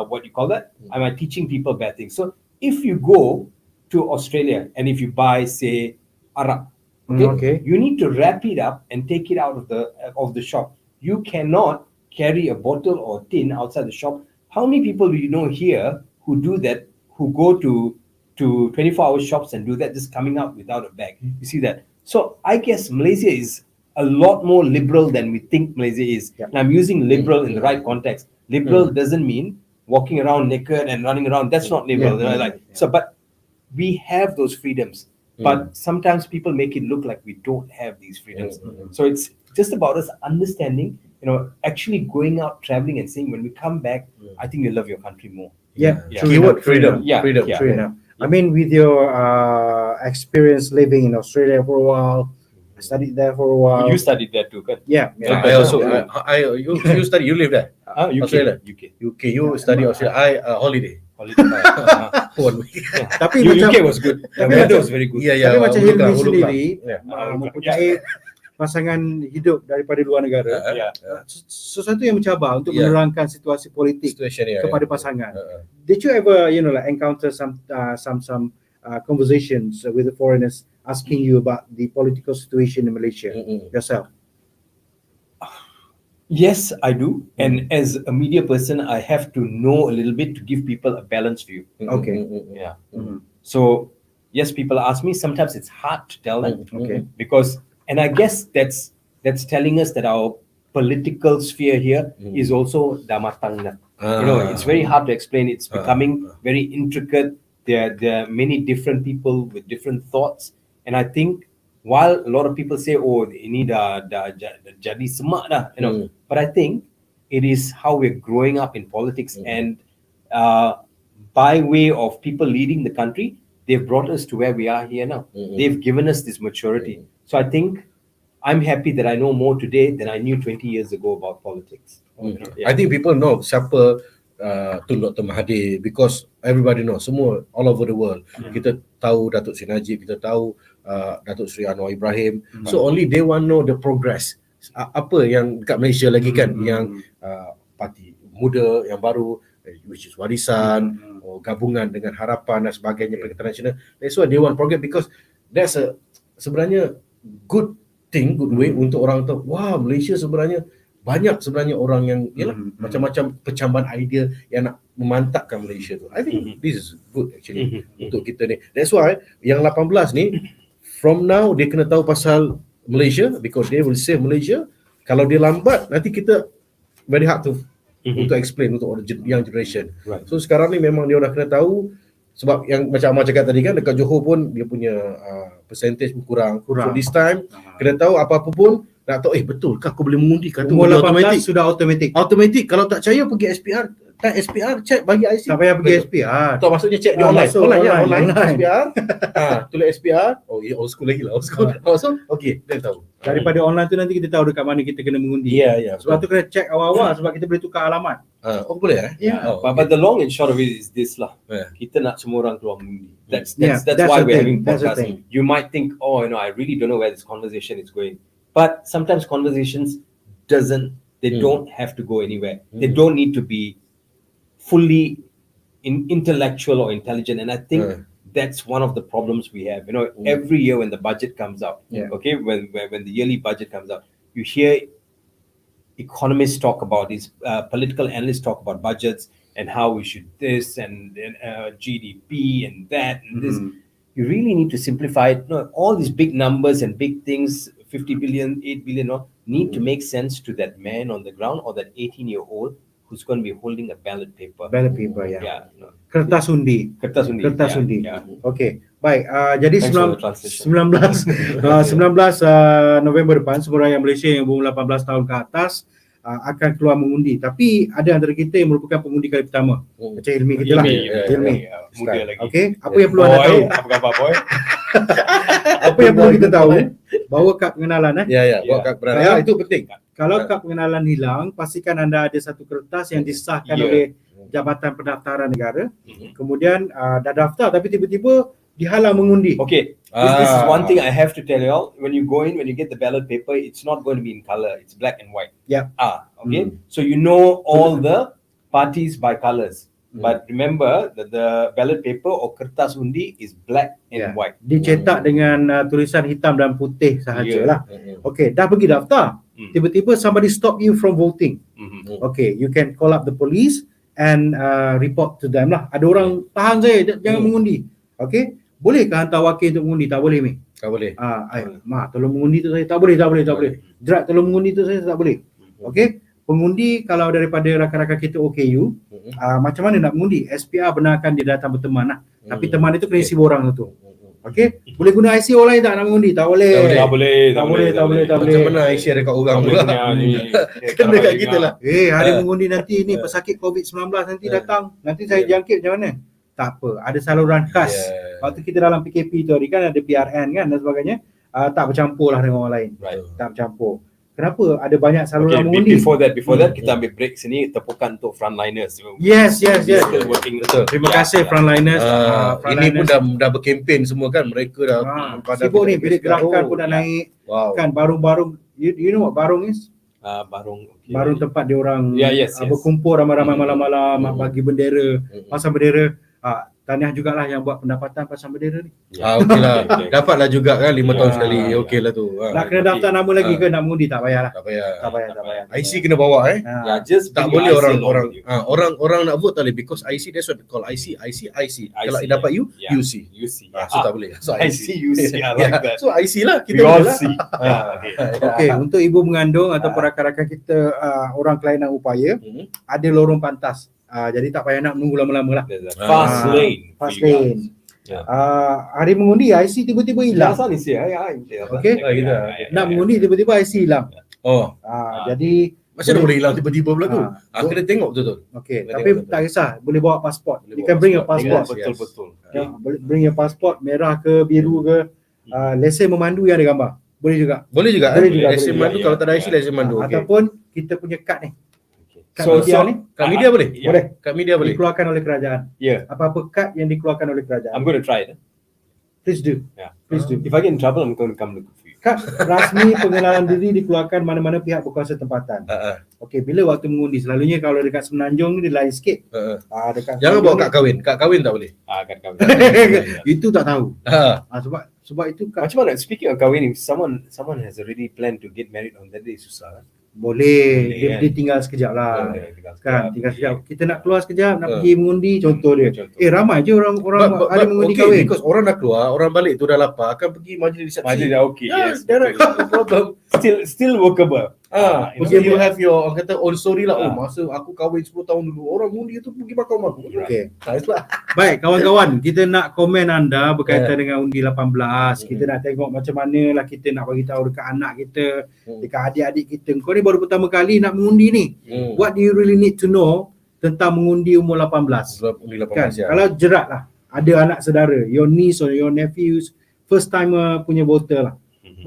what you call that? Am I teaching people bad things? So if you go to Australia and if you buy, say, arak, Okay. you need to wrap it up and take it out of the shop. You cannot carry a bottle or tin outside the shop. How many people do you know here who do that, who go to 24-hour shops and do that, just coming out without a bag? You see that? So I guess Malaysia is a lot more liberal than we think Malaysia is. Yeah. And I'm using liberal in the right context. Liberal doesn't mean walking around naked and running around. That's not liberal. But we have those freedoms. But sometimes people make it look like we don't have these freedoms. So it's just about us understanding, actually going out, traveling and saying, when we come back, I think you love your country more. Yeah. Yeah. True Keyword enough, freedom. Yeah. Freedom. Yeah. True enough. I mean, with your experience living in Australia for a while, I studied there for a while. You studied there too, kan? Yeah. I also you study, you live there. UK. Australia. UK. You study Australia. I holiday. Holiday. 1 week. Tapi macam UK was good. The weather was very good. tapi macam Hilmy sendiri Yeah. mempunyai pasangan hidup daripada luar negara. Yeah. Sesuatu yang mencabar untuk Yeah. menerangkan situasi politik Situation kepada pasangan. Did you ever, encounter some conversations with the foreigners asking you about the political situation in Malaysia yourself? Yes, I do. And as a media person, I have to know a little bit to give people a balanced view. Okay. Yeah. Mhm. So yes, people ask me. Sometimes it's hard to tell them. Okay. Because, and I guess that's telling us that our political sphere here is also damatang na. It's very hard to explain. It's becoming very intricate. There are many different people with different thoughts, and I think while a lot of people say, "Oh, ini dah jadi semak dah," but I think it is how we're growing up in politics, and by way of people leading the country, they've brought us to where we are here now. They've given us this maturity. So I think I'm happy that I know more today than I knew 20 years ago about politics. I think people know siapa Tun Dr. Mahathir because everybody know, semua all over the world. Kita tahu Datuk Seri Najib, kita tahu Datuk Seri Anwar Ibrahim. So only they want know the progress. Apa yang dekat Malaysia lagi kan, yang parti muda yang baru, which is warisan, or gabungan dengan harapan dan sebagainya, Perikatan Nasional. That's why they want progress, because that's a sebenarnya good thing, good way untuk orang tahu, wah, Malaysia sebenarnya banyak sebenarnya orang yang macam-macam pencambahan idea yang nak memantapkan Malaysia tu. I think this is good actually untuk kita ni. That's why yang 18 ni from now dia kena tahu pasal Malaysia, because they will save Malaysia. Kalau dia lambat, nanti kita very hard to untuk explain untuk young generation. So sekarang ni memang dia dah kena tahu, sebab yang macam Amar cakap tadi kan, dekat Johor pun dia punya percentage pun kurang. So this time kena tahu apa-apa pun nak tahu, betul ke aku boleh mengundi kan? Umur 18 sudah automatic. Automatic. Kalau tak percaya pergi SPR, tak SPR check bagi IC. Tak payah pergi SPR. Tak, maksudnya check di online. Online. SPR. Tulis SPR. Oh, old school lagi lah. Old school. So, okay, dia tahu. Daripada online tu nanti kita tahu dekat mana kita kena mengundi. Ya. Sebab tu kena check awal-awal sebab kita boleh tukar alamat. Oh, boleh But the long and short of it is this lah. Kita nak semua orang keluar mengundi. That's why we're having podcast. You might think, I really don't know where this conversation is going. But sometimes conversations don't have to go anywhere. They don't need to be fully intellectual or intelligent. And I think that's one of the problems we have. Every year when the budget comes out, okay, when the yearly budget comes out, you hear economists talk about these, political analysts talk about budgets and how we should this and GDP and that and this. You really need to simplify it. All these big numbers and big things, 50 billion, 8 billion, need to make sense to that man on the ground or that 18-year-old who's going to be holding a ballot paper. Kertas undi. Okey. Baik, jadi 19 November depan, semua rakyat Malaysia yang berumur 18 tahun ke atas akan keluar mengundi. Tapi ada antara kita yang merupakan pengundi kali pertama. Macam Hilmy kita lah. Hilmy. Muda lagi. Okey, apa yang perlu anda tahu? Apa khabar, boy? Apa yang perlu kita tahu? Bawa kad pengenalan. Bawa kad pengenalan. Itu penting. Kalau kad pengenalan hilang, pastikan anda ada satu kertas yang disahkan oleh Jabatan Pendaftaran Negara. Kemudian dah daftar tapi tiba-tiba dihalang mengundi. Okay, this is one thing I have to tell you all. When you go in, when you get the ballot paper, it's not going to be in color. It's black and white. Okay. So you know all the parties by colors. But remember that the ballot paper or kertas undi is black and white. Dicetak dengan tulisan hitam dan putih sahajalah. Okay, dah pergi daftar. Tiba-tiba somebody stop you from voting. Okay, you can call up the police and report to them lah. Ada orang tahan saya, jangan mengundi. Okay, bolehkah hantar wakil untuk mengundi? Tak boleh, Mi. Tak boleh. Tolong mengundi tu saya. Tak boleh. Gerard, tolong mengundi tu saya. Tak boleh. Okay, pengundi kalau daripada rakan-rakan kita OKU, macam mana nak mengundi? SPR benarkan dia datang berteman lah. Tapi teman itu kena isi borang tu. Okay, boleh guna IC orang lain tak nak mengundi? Tak boleh. Tak boleh. Macam mana IC ada kat orang pula? Kena kat kita lah. Hari mengundi nanti ni pesakit COVID-19 nanti datang. Nanti saya jangkit macam mana? Tak apa, ada saluran khas. Waktu kita dalam PKP tu hari kan ada PRN kan dan sebagainya. Tak bercampur lah dengan orang lain. Tak bercampur. Kenapa ada banyak saluran mengundi? Before that, kita ambil break sini, tepukan untuk frontliners. Yes. Betul. Terima kasih frontliners. Ini pun dah berkempen semua kan, mereka dah sibuk ni, bilik gerakan pun dah naik. Kan barung-barung, you know what barung is? Barung tempat dia orang berkumpul ramai-ramai malam-malam, bagi bendera, pasang bendera. tahniah jugalah yang buat pendapatan pasal bendera ni. Okeylah. Dapatlah juga kan 5 tahun sekali. Ya. Okeylah tu. Nak kena daftar nama lagi ke nak mengundi? Tak payahlah. Tak payah. Tak payah. IC kena bawa Yeah, just tak bring boleh your IC along orang with you. orang nak vote tak boleh because IC, that's what they call IC. Kalau dapat Yeah. UC. So tak boleh. So I see you see. I like that. So IC lah We kita all boleh lah. see. Okay. Okey, untuk ibu mengandung ataupun rakan-rakan kita orang kelainan upaya ada lorong pantas. Jadi tak payah nak menunggu lama-lama lah. There's a fast lane. for Fast you guys. lane. Yeah. Hari mengundi IC tiba-tiba hilang. Last one is here. Okay. Nak mengundi tiba-tiba IC hilang. Oh, Jadi macam mana boleh hilang tiba-tiba pula tu? Kena tengok betul-betul. okey, Boleh tapi tengok tak kisah, boleh bawa pasport. Boleh You bawa can bring your pasport. passport. Yes. Betul. Bring your passport, merah ke biru ke. Lesen memandu yang ada gambar. Boleh juga. Boleh juga. Boleh juga, Lesen boleh mandu juga. kalau tak ada IC lesen mandu. Okey. Ataupun kita punya kad ni. Kad So- media so- ni Kat media boleh? Yeah. boleh Kat media boleh. dikeluarkan oleh kerajaan. Yeah. Apa-apa kad yang dikeluarkan oleh kerajaan. I'm going to try it. Please do. Yeah. Please do. If I get in trouble, I'm going to come look for you. Kad rasmi pengenalan diri dikeluarkan mana-mana pihak berkuasa tempatan. Okey, bila waktu mengundi selalunya kalau dekat Semenanjung ni dia lain sikit. Dekat Jangan Semenanjung bawa ni- kad kahwin. Kad kahwin tak boleh. Akan kawin. Itu tak tahu. Sebab itu kad Macam mana? Speaking of kahwin, if someone has already planned to get married on that day, susah kan? boleh. Boleh, Dia, kan? dia tinggal sekejap lah. Boleh, tinggal Kan, sekejap. tinggal sekejap. Kita nak keluar sekejap, nak pergi mengundi, contoh dia. Contoh. Ramai je orang ada mengundi okay, kahwin. because orang dah keluar, orang balik tu dah lapar, akan pergi majlis resepsi. Majlis dah okay. Yes. There is no problem. Still workable. Because you have your orang kata old story lah. Oh, Ah. masa aku kahwin 10 tahun dulu, orang mundi tu pergi makan rumah aku. Okey. Nice lah. Baik, kawan-kawan, kita nak komen anda berkaitan dengan undi 18. Kita nak tengok macam mana lah kita nak bagi tahu dekat anak kita, dekat adik-adik kita. Kau ni baru pertama kali nak mengundi ni. What do you really need to know tentang mengundi umur 18? Undi 18 Kan? ya. Kalau Gerard lah, ada anak saudara, your niece or your nephews, first timer punya voter lah.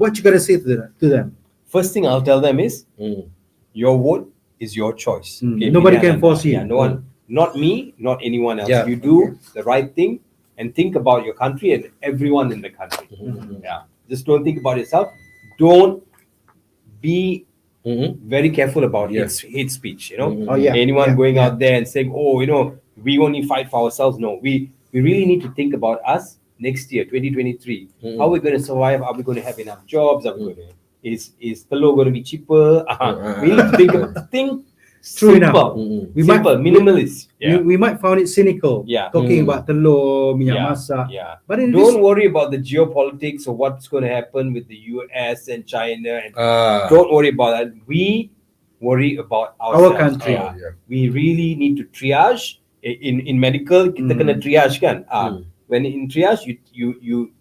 What you gotta say to them? First thing I'll tell them is your vote is your choice. Nobody can force you. Yeah, no one, not me, not anyone else. Yeah. You do the right thing and think about your country and everyone in the country. Yeah, just don't think about yourself. Don't be very careful about hate speech. You know, Oh, yeah. anyone Yeah. going out there and saying, "Oh, we only fight for ourselves." No, we really need to think about us next year, 2023. How are we going to survive? Are we going to have enough jobs? Are we going to is telur going to be cheaper? We need to think True simple, enough. We simple, minimalist. We might find it cynical talking about telur, minyak masak. Yeah. But in Don't worry about the geopolitics or what's going to happen with the US and China. And don't worry about that. We worry about ourselves. country. We really need to triage. In medical, kita kena triage kan. When in triage, you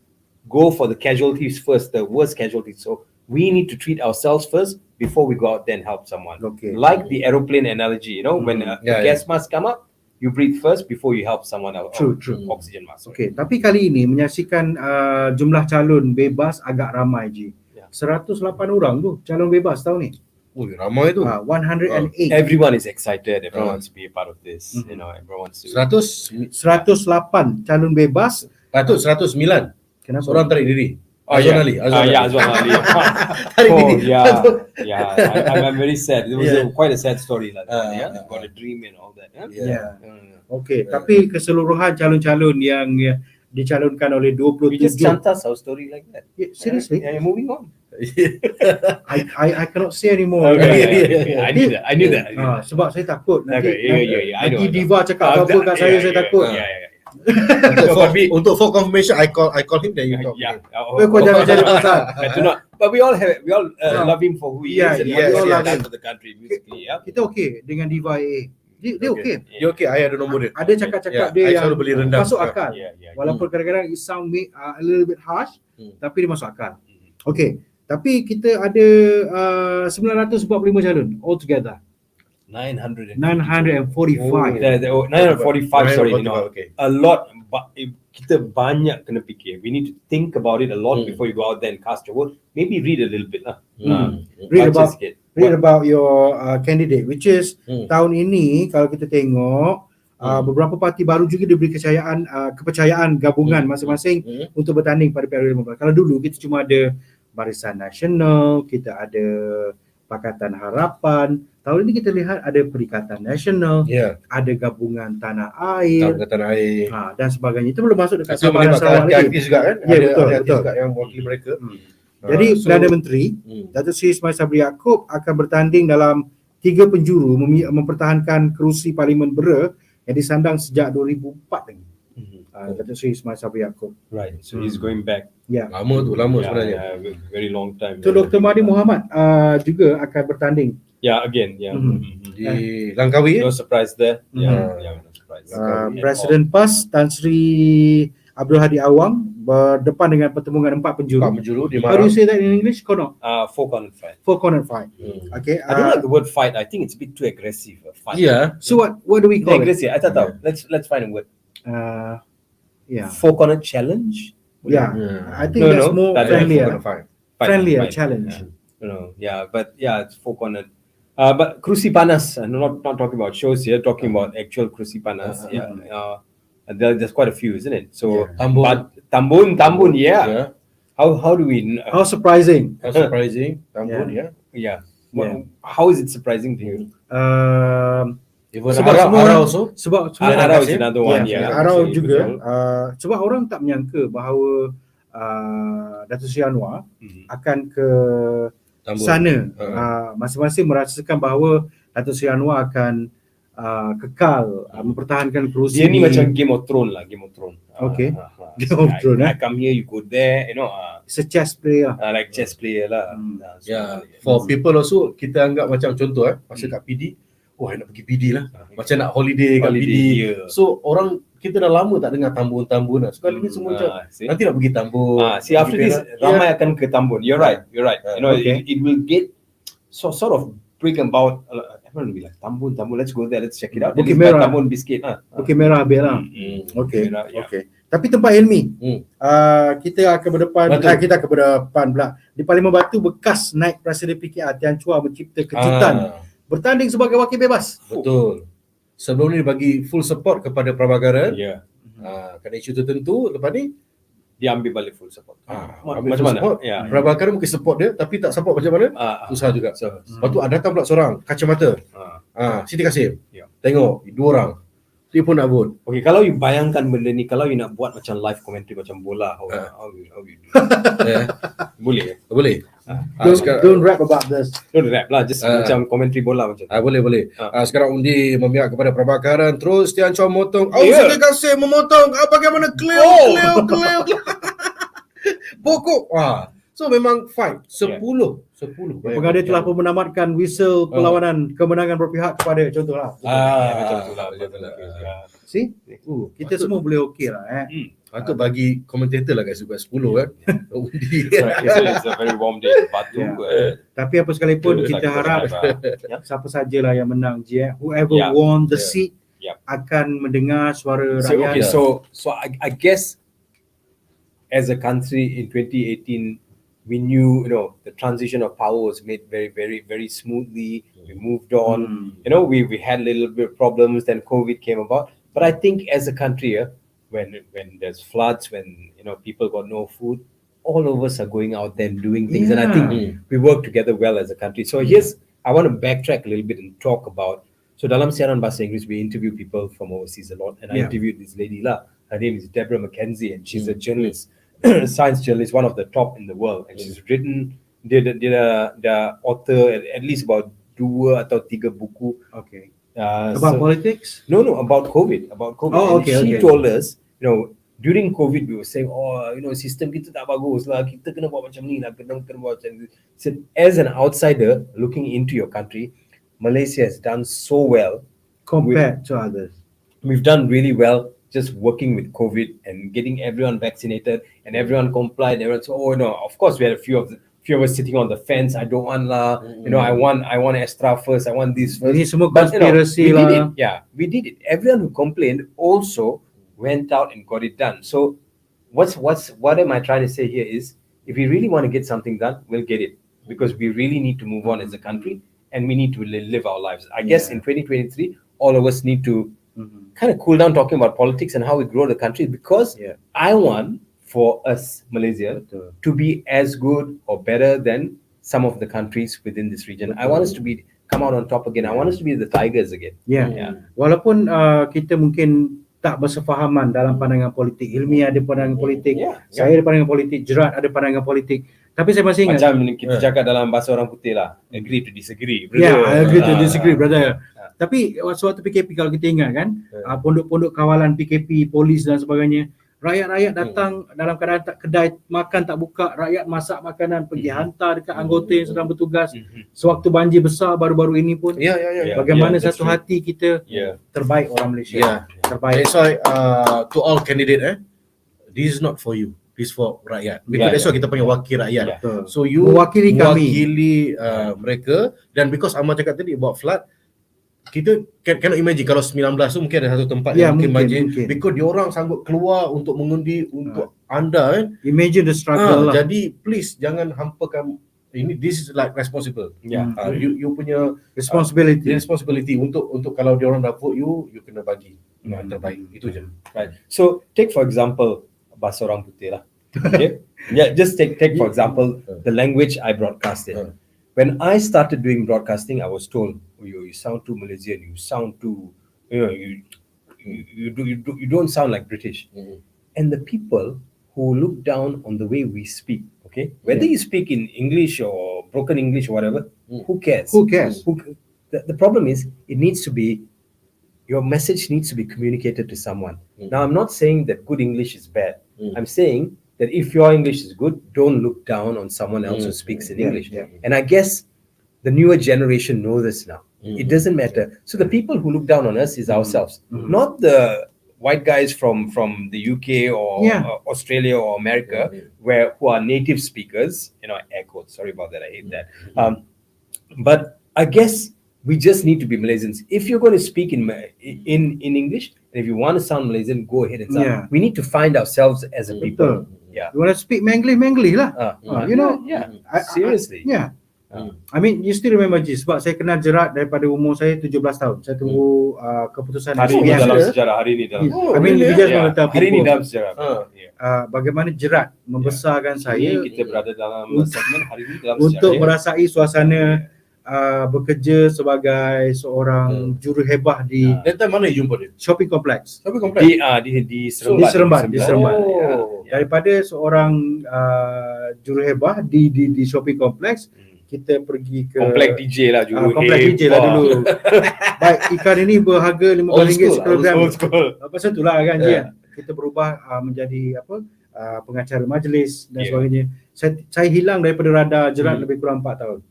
go for the casualties first, the worst casualties. So we need to treat ourselves first before we go out there and help someone. Okay. Like the aeroplane analogy, when the gas mask come up, you breathe first before you help someone else. True. Oxygen mask. Okey, tapi kali ini menyaksikan jumlah calon bebas agak ramai je. 108 orang tu calon bebas tahun ni. Oh, ramai tu. 108. Everyone is excited. Everyone wants to be a part of this. Everyone wants to. 100 108 calon bebas. patut 109. Kenapa? Seorang tarik diri. Yeah. Ali. Yeah, Azwan Ali. Tarik Oh, diri. yeah. I'm very sad. It was quite a sad story. Got a dream and all that. Ya. Okey, tapi keseluruhan calon-calon yang dicalonkan oleh We just 27. chant us our story like that. Seriously? Yeah, moving on. I cannot say anymore. Okay. I knew that. Sebab saya takut nanti Okay, I know. nanti Diva cakap apa kat saya takut. Yeah. Untuk for confirmation, I call him then you talk. Kau jangan cari pasal. Do not. But we all love him for who he is and yes, what he has yes. done for the country musically. Yeah. Kita okey dengan Diva AA. Dia okey. Dia okey, I ada nombor dia. Ada cakap-cakap Ya, dia I yang selalu beli rendang. masuk akal. Yeah. Walaupun kadang-kadang it sound a little bit harsh, tapi dia masuk akal. Okey, tapi kita ada 945 calon altogether. 945. 945. Sorry, Okay. a lot. But kita banyak kena fikir. We need to think about it a lot before you go out there and cast your vote. Maybe read a little bit lah. Read about your candidate, which is tahun ini kalau kita tengok beberapa parti baru juga diberi kepercayaan gabungan masing-masing untuk bertanding pada PRU15. Kalau dulu kita cuma ada Barisan Nasional, kita ada Pakatan Harapan. Tahun ini kita lihat ada Perikatan Nasional, Ya, ada Gabungan Tanah Air, Tanah Air. dan sebagainya. Itu belum masuk dekat Itu Sabah dan Sarawak melibatkan lagi. artis juga kan? Ya, Ada betul, artis betul. juga yang mewakili mereka. Jadi So, Perdana Menteri Datuk Seri Ismail Sabri Yaakob akan bertanding dalam 3 penjuru mempertahankan kerusi Parlimen Bera yang disandang sejak 2004 lagi. Datuk Seri Ismail Sabri Yaakob. Right. So he's going back. Ya. lama sebenarnya. Very long time. So Dr. Mahathir Mohamad juga akan bertanding. Yeah, again. Yeah. Di Langkawi. No surprise there. Yeah, no surprise. Presiden PAS Tan Sri Abdul Hadi Awang berdepan dengan pertemuan 4 penjuru. Pak Menjuru di How do Marang. you say that in English? Kono. 4-corner fight. 4-corner fight. Okay. I don't like the word fight. I think it's a bit too aggressive. Fight. Iya. So what do we call it? Aggressive. I thought. Let's find a word. Yeah. 4-corner challenge. Yeah. I think No, that's no, more that is friendlier. Fine. Friendlier Fine. challenge. But it's 4-corner. But Kerusi Panas. Not talking about shows here. Talking about actual Kerusi Panas. There's quite a few, isn't it? So Tambun. Yeah. How do we? How surprising. How surprising. Tambun, Yeah. ya. How is it surprising to you? Even Sebab Arau semua orang- also. Sebab Arau is Kasim? another one. Ya, Yeah. Arau Betul, juga betul. sebab orang tak menyangka bahawa Datuk Seri Anwar akan ke Tambun. sana. Masing-masing merasakan bahawa Datuk Seri Anwar akan kekal mempertahankan kerusi. Dia ni macam Game of Thrones lah, Game of Thrones. Okay. Game So of Thrones, I come here, you go there, It's a chess player. like chess player lah. So, Ya, for people also kita anggap macam contoh masa kat PD, I nak pergi PD lah. Macam nak holiday kat Holiday, PD. yeah. So orang kita dah lama tak dengar Tambun lah. Sekali ni semua macam see? nanti nak pergi Tambun. See, after pergi this, Perak. ramai akan ke Tambun. You're right. Okay. It will get sort of bring about. Everyone will be like Tambun. Let's go there. Let's check it out. Bukit Let's buy Merah. Tambun biscuit. Bukit Merah habis lah. Okay. Merah, yeah. Okay. Tapi tempat Hilmy, kita akan berdepan, Betul. kita akan berdepan pula. Di Parlimen Batu bekas naik Presiden PKR Tian Chua mencipta kejutan. Bertanding sebagai wakil bebas. Betul. Sebelum ni bagi full support kepada Prabhakaran. Yeah. Kerana isu tertentu, lepas ni Dia ambil balik full support. ambil Macam full mana? support. Yeah. Prabhakaran mungkin support dia, tapi tak support macam mana? Susah juga. Lepas tu ada datang pula seorang, kacamata. Siti Kasim. Ya. Tengok, 2 orang. Dia pun nak vote. Okay, kalau you bayangkan benda ni, kalau you nak buat macam live commentary macam bola, how you do? Boleh? Boleh? Don't rap about this. Don't rap lah, just macam commentary bola macam tu. Boleh. Sekarang undi memihak kepada Prabhakaran. Terus Tian Chua memotong. Ya. Siti Kasim memotong. Bagaimana clear. Pokok. So memang fight. 10. Pengadil telah pun menamatkan whistle perlawanan kemenangan berpihak kepada contohlah. Macam tu lah. See? Kita semua boleh okey lah. Patut bagi komentator lah kat 10 kan. Undi. It's a very warm day. Batu. Tapi apa sekalipun kita harap siapa sajalah yang menang whoever won the seat akan mendengar suara So, rakyat. okay, so I guess as a country in 2018, we knew, the transition of power was made very, very, very smoothly. We moved on. We had a little bit of problems. Then COVID came about. But I think as a country, when there's floods, when people got no food, all of us are going out there and doing things. And I think we work together well as a country. So I want to backtrack a little bit and talk about. So dalam siaran bahasa Inggeris, we interview people from overseas a lot. And I interviewed this lady lah. Her name is Deborah McKenzie, and she's a journalist. Science journalist, one of the top in the world, and she's written, did the author at least about 2 atau 3 buku. Okay. About politics? No, about COVID. Oh, okay, and she okay. told us, during COVID we were saying, sistem kita tak bagus lah, kita kena buat macam ni lah, kena buat macam ni. So, as an outsider looking into your country, Malaysia has done so well Compared to others. We've done really well just working with COVID and getting everyone vaccinated and everyone complied. Everyone said, of course we had a few of us sitting on the fence. I don't want lah. I want Astra first. I want this first. Ini semua But, konspirasi we did lah. it. Yeah, we did it. Everyone who complained also went out and got it done. So what am I trying to say here is, if we really want to get something done, we'll get it, because we really need to move on as a country and we need to live our lives. I guess in 2023, all of us need to kind of cool down talking about politics and how we grow the country, because I want for us, Malaysia, to be as good or better than some of the countries within this region. I want us to come out on top again. I want us to be the tigers again. Yeah. Walaupun kita mungkin tak bersefahaman dalam pandangan politik. Hilmy ada pandangan politik, saya ada pandangan politik, Gerard ada pandangan politik. Tapi saya masih ingat Macam kita cakap dalam bahasa orang putih lah, agree to disagree. I agree to disagree, brother. Tapi waktu PKP kalau kita ingat kan, pondok-pondok kawalan PKP, polis dan sebagainya, rakyat-rakyat datang dalam keadaan kedai makan tak buka, rakyat masak makanan pergi hantar dekat anggota yang sedang bertugas. Sewaktu banjir besar baru-baru ini pun, bagaimana satu hati kita terbaik orang Malaysia. Terbaik. That's why to all candidate, this is not for you. This for rakyat. Because that's why kita punya wakil rakyat. So you mewakili kami, mereka. Dan because Amar cakap tadi about flood, kita cannot imagine kalau 19 tu mungkin ada satu tempat yang mungkin banjir. Because diorang sanggup keluar untuk mengundi untuk anda kan. Imagine the struggle lah. Jadi please jangan hampakan ini. This is like responsible. You punya responsibility untuk kalau diorang dah vote you kena bagi yang terbaik. Itu je. Right. So take for example bahasa orang putih lah. Okay. Just take for example the language I broadcasted. When I started doing broadcasting, I was told, you sound too Malaysian, you sound too, you don't sound like British. And the people who look down on the way we speak, okay, whether you speak in English or broken English or whatever, who cares? The problem is, your message needs to be communicated to someone. Now, I'm not saying that good English is bad. I'm saying that if your English is good, don't look down on someone else who speaks in English. And I guess the newer generation know this now. It doesn't matter. So the people who look down on us is ourselves, not the white guys from the UK or Australia or America, who are native speakers. Air quotes. Sorry about that. I hate that. But I guess we just need to be Malaysians. If you're going to speak in English, and if you want to sound Malaysian, go ahead and sound. We need to find ourselves as a people. You want to speak Mangli lah. Seriously. I mean, you still remember Ji, sebab saya kenal Gerard daripada umur saya 17 tahun. Saya tunggu keputusan hari ini dalam sejarah. Hari ini dalam sejarah. Bagaimana Gerard membesarkan saya kita berada dalam segmen hari ini dalam untuk merasai suasana bekerja sebagai seorang juruhebah di mana you jumpa dia? shopping complex. Di Seremban. Daripada seorang juruhebah di shopping complex, kita pergi ke komplek DJ lah dulu. Baik, ikan ini berharga RM15 sekilogram. Pasal itulah kan kita berubah menjadi pengacara majlis dan sebagainya. Saya hilang daripada radar Gerard lebih kurang 4 tahun.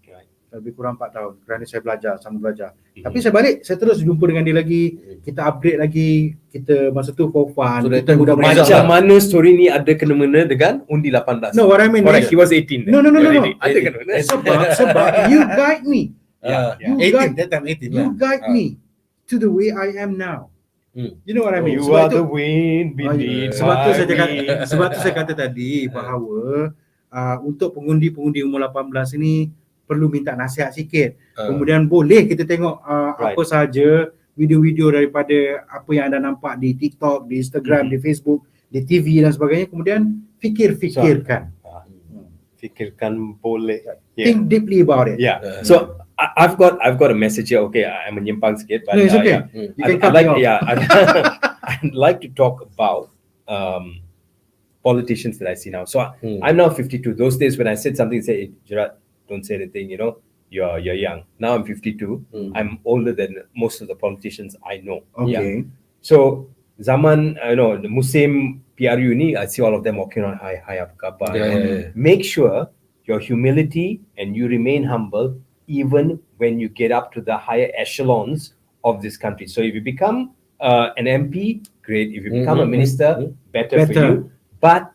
Kerana saya sama belajar. Tapi saya balik, saya terus jumpa dengan dia lagi, kita upgrade lagi, kita masa tu for fun. So kita macam mana story ni ada kena-mena dengan Undi 18? No, what I mean he was 18. No. Ada kena-mena. Sebab you guide me. You guide me to the way I am now. You know what I mean? You are the wind beneath. Sebab tu saya kata tadi bahawa untuk pengundi-pengundi umur 18 ini perlu minta nasihat sikit. Kemudian boleh kita tengok apa sahaja video-video daripada apa yang anda nampak di TikTok, di Instagram, di Facebook, di TV dan sebagainya. Kemudian fikirkan. Fikirkan boleh. Think deeply about it. So I've got a message here. Okay, I'm menyimpang sikit, but no, it's okay. I'd like to talk about politicians that I see now. So I'm now 52. Those days when I said something, say, Gerard, don't say anything, you're young. Now I'm 52. I'm older than most of the politicians I know. Okay. So zaman, the musim PRU ni, I see all of them walking on high up kapal. Make sure your humility and you remain humble even when you get up to the higher echelons of this country. So if you become an MP, great. If you become a minister, better for you. But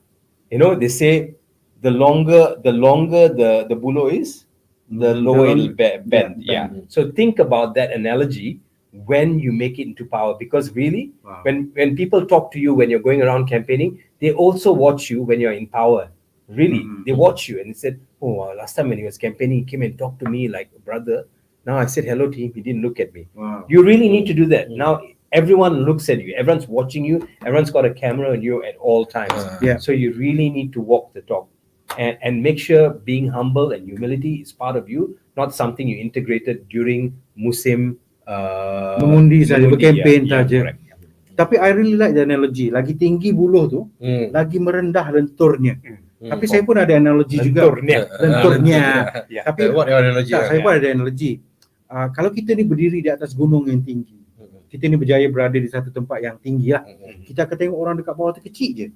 they say the longer the bulo is, the lower it'll bend. So think about that analogy when you make it into power, because really, when people talk to you when you're going around campaigning, they also watch you when you're in power. Really, they watch you and they said, last time when he was campaigning, he came and talked to me like a brother. Now I said hello to him, he didn't look at me. You really need to do that. Now everyone looks at you, everyone's watching you, everyone's got a camera on you at all times. So you really need to walk the talk. and make sure being humble and humility is part of you, not something you integrated during musim Mengundi saja, berkempen yeah, saja. correct. Tapi I really like the analogy. Lagi tinggi buluh tu, lagi merendah lenturnya. Tapi saya pun ada analogi juga. Lenturnya. Yeah. Tapi What your analogy? saya pun ada analogi. Kalau kita ni berdiri di atas gunung yang tinggi, kita ni berjaya berada di satu tempat yang tinggi lah. Kita akan tengok orang dekat bawah tu kecil je.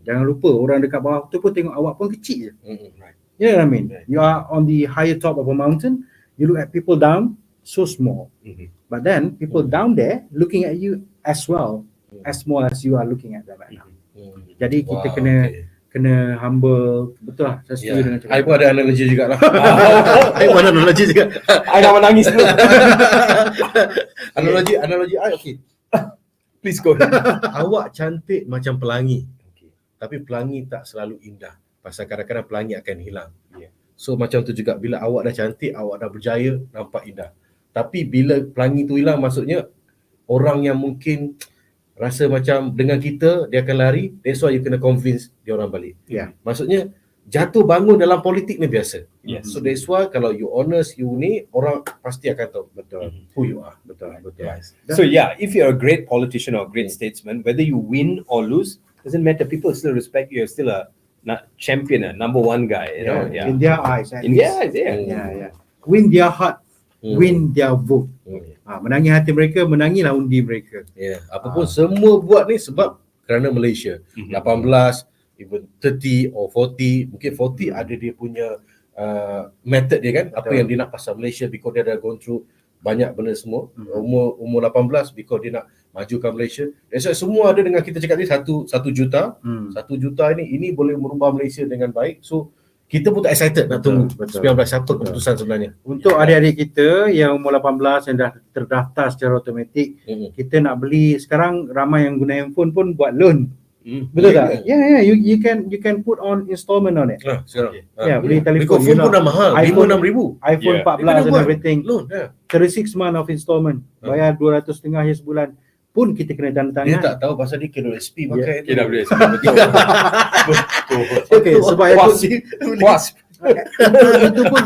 Jangan lupa orang dekat bawah tu pun tengok awak pun kecil je. You know what I mean? You are on the higher top of a mountain, you look at people down, so small. But then people down there looking at you as well, as small as you are looking at them right now. Jadi kita kena humble. Betul lah, saya setuju dengan cakap. I pun ada analogi juga lah. I pun ada analogi juga. I dah menangis tu. Analogi I okay. Please go ahead. Awak cantik macam pelangi. Tapi pelangi tak selalu indah. Pasal kadang-kadang pelangi akan hilang. So macam tu juga, bila awak dah cantik, awak dah berjaya, nampak indah. Tapi bila pelangi tu hilang, maksudnya orang yang mungkin rasa macam dengan kita, dia akan lari. That's why you kena convince dia orang balik. Maksudnya jatuh bangun dalam politik ni biasa. So that's why kalau you honest, you ni, orang pasti akan tahu betul who you are. Betul. So yeah, if you're a great politician or a great statesman, whether you win or lose, doesn't matter. People still respect you. You're still a champion, a number one guy. You know, In their eyes. In their eyes, yeah. Win their heart, win their vote. Menangi hati mereka, menangilah undi mereka. Apa pun semua buat ni sebab kerana Malaysia. 18, even 30 or 40, mungkin 40 ada dia punya method dia kan, apa yang dia nak pasal Malaysia, because dia dah gone through banyak benda semua. Umur 18 because dia nak majukan Malaysia. That's why semua ada dengan kita cakap ni 1 juta. 1 juta ini boleh merubah Malaysia dengan baik. So kita pun tak excited nak tunggu 19 siapa keputusan sebenarnya. Untuk adik-adik kita yang umur 18 yang dah terdaftar secara automatik, kita nak beli, sekarang ramai yang guna handphone pun buat loan. Betul tak? You can put on installment on it. Sekarang. Beli telefon. Phone pun dah mahal, iPhone 56,000. iPhone 14 and everything. Loan. 36 month of installment. Bayar 200.5 je sebulan. Pun kita kena tanda tangan. Dia tak tahu pasal dia KWSP pakai. KWSP, betul. Okay, sebab itu pun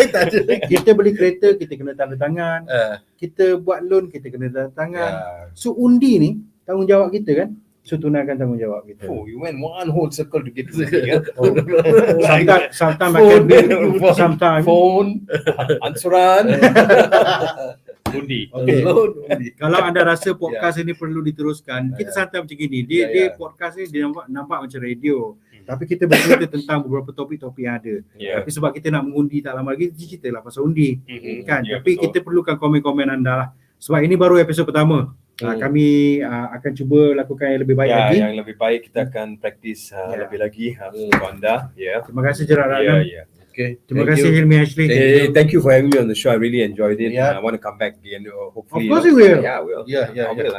kita beli kereta, kita kena tanda tangan. Kita buat loan, kita kena tanda tangan. So undi ni tanggungjawab kita kan. So tunaikan tanggungjawab kita. Oh, you went one whole circle to get to the Sometimes I can bill, sometimes phone, ansuran, undi. Okay. Kalau anda rasa podcast ini perlu diteruskan, kita santai macam gini. Dia podcast ni dia nampak macam radio. Tapi kita bercerita tentang beberapa topik-topik yang ada. Tapi sebab kita nak mengundi tak lama lagi, kita ceritalah pasal undi. Kan? Tapi kita perlukan komen-komen anda lah. Sebab ini baru episod pertama. Kami akan cuba lakukan yang lebih baik lagi. Yang lebih baik kita akan praktis lebih lagi untuk anda. Terima kasih Gerard Ratnam. Okay. Terima kasih Hilmy Ashley. Thank you for having me on the show. I really enjoyed it. I want to come back again. Hopefully. Of course we will. Yeah, we will.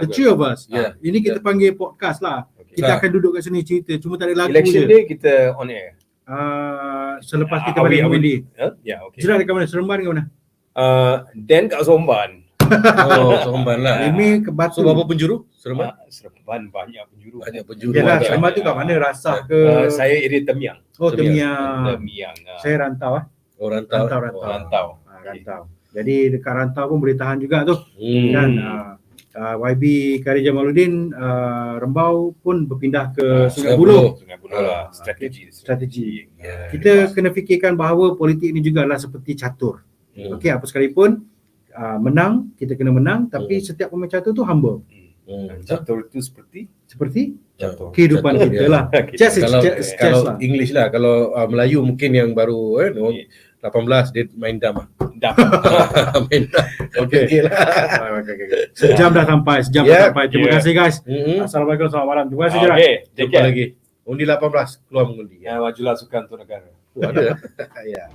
The three of us. Ini kita panggil podcast lah. Kita akan duduk kat sini cerita. Cuma tak ada lagu Election je. day kita on air. Selepas kita balik mengundi. Okay. Gerard dekat mana? Seremban ke mana? Dan kat Somban. Seremban lah. Hilmy ke Batu. So berapa penjuru? Seremban? Seremban banyak penjuru. Yalah, Seremban tu kat mana? Rasah ke? Saya area Temiang. Oh, Temiang. Saya rantau Rantau. Rantau. Jadi dekat rantau pun boleh tahan juga tu. Kan? YB Kari Jamaluddin Rembau pun berpindah ke Sungai Buloh. Sungai Buloh lah. Strategi. Kita kena fikirkan bahawa politik ni juga adalah seperti catur. Okey, apa sekalipun menang, kita kena menang, tapi setiap pemain catur tu humble. Catur itu seperti catur. Kehidupan kita lah. Kalau English lah, kalau Melayu mungkin yang baru 18 dia main dam. Main dam. Okey lah. Sejam dah sampai. Terima kasih guys. Assalamualaikum, selamat malam. Terima kasih Gerard. Jumpa lagi. Undi 18 keluar mengundi. Majulah sukan untuk negara. Ada. Ya.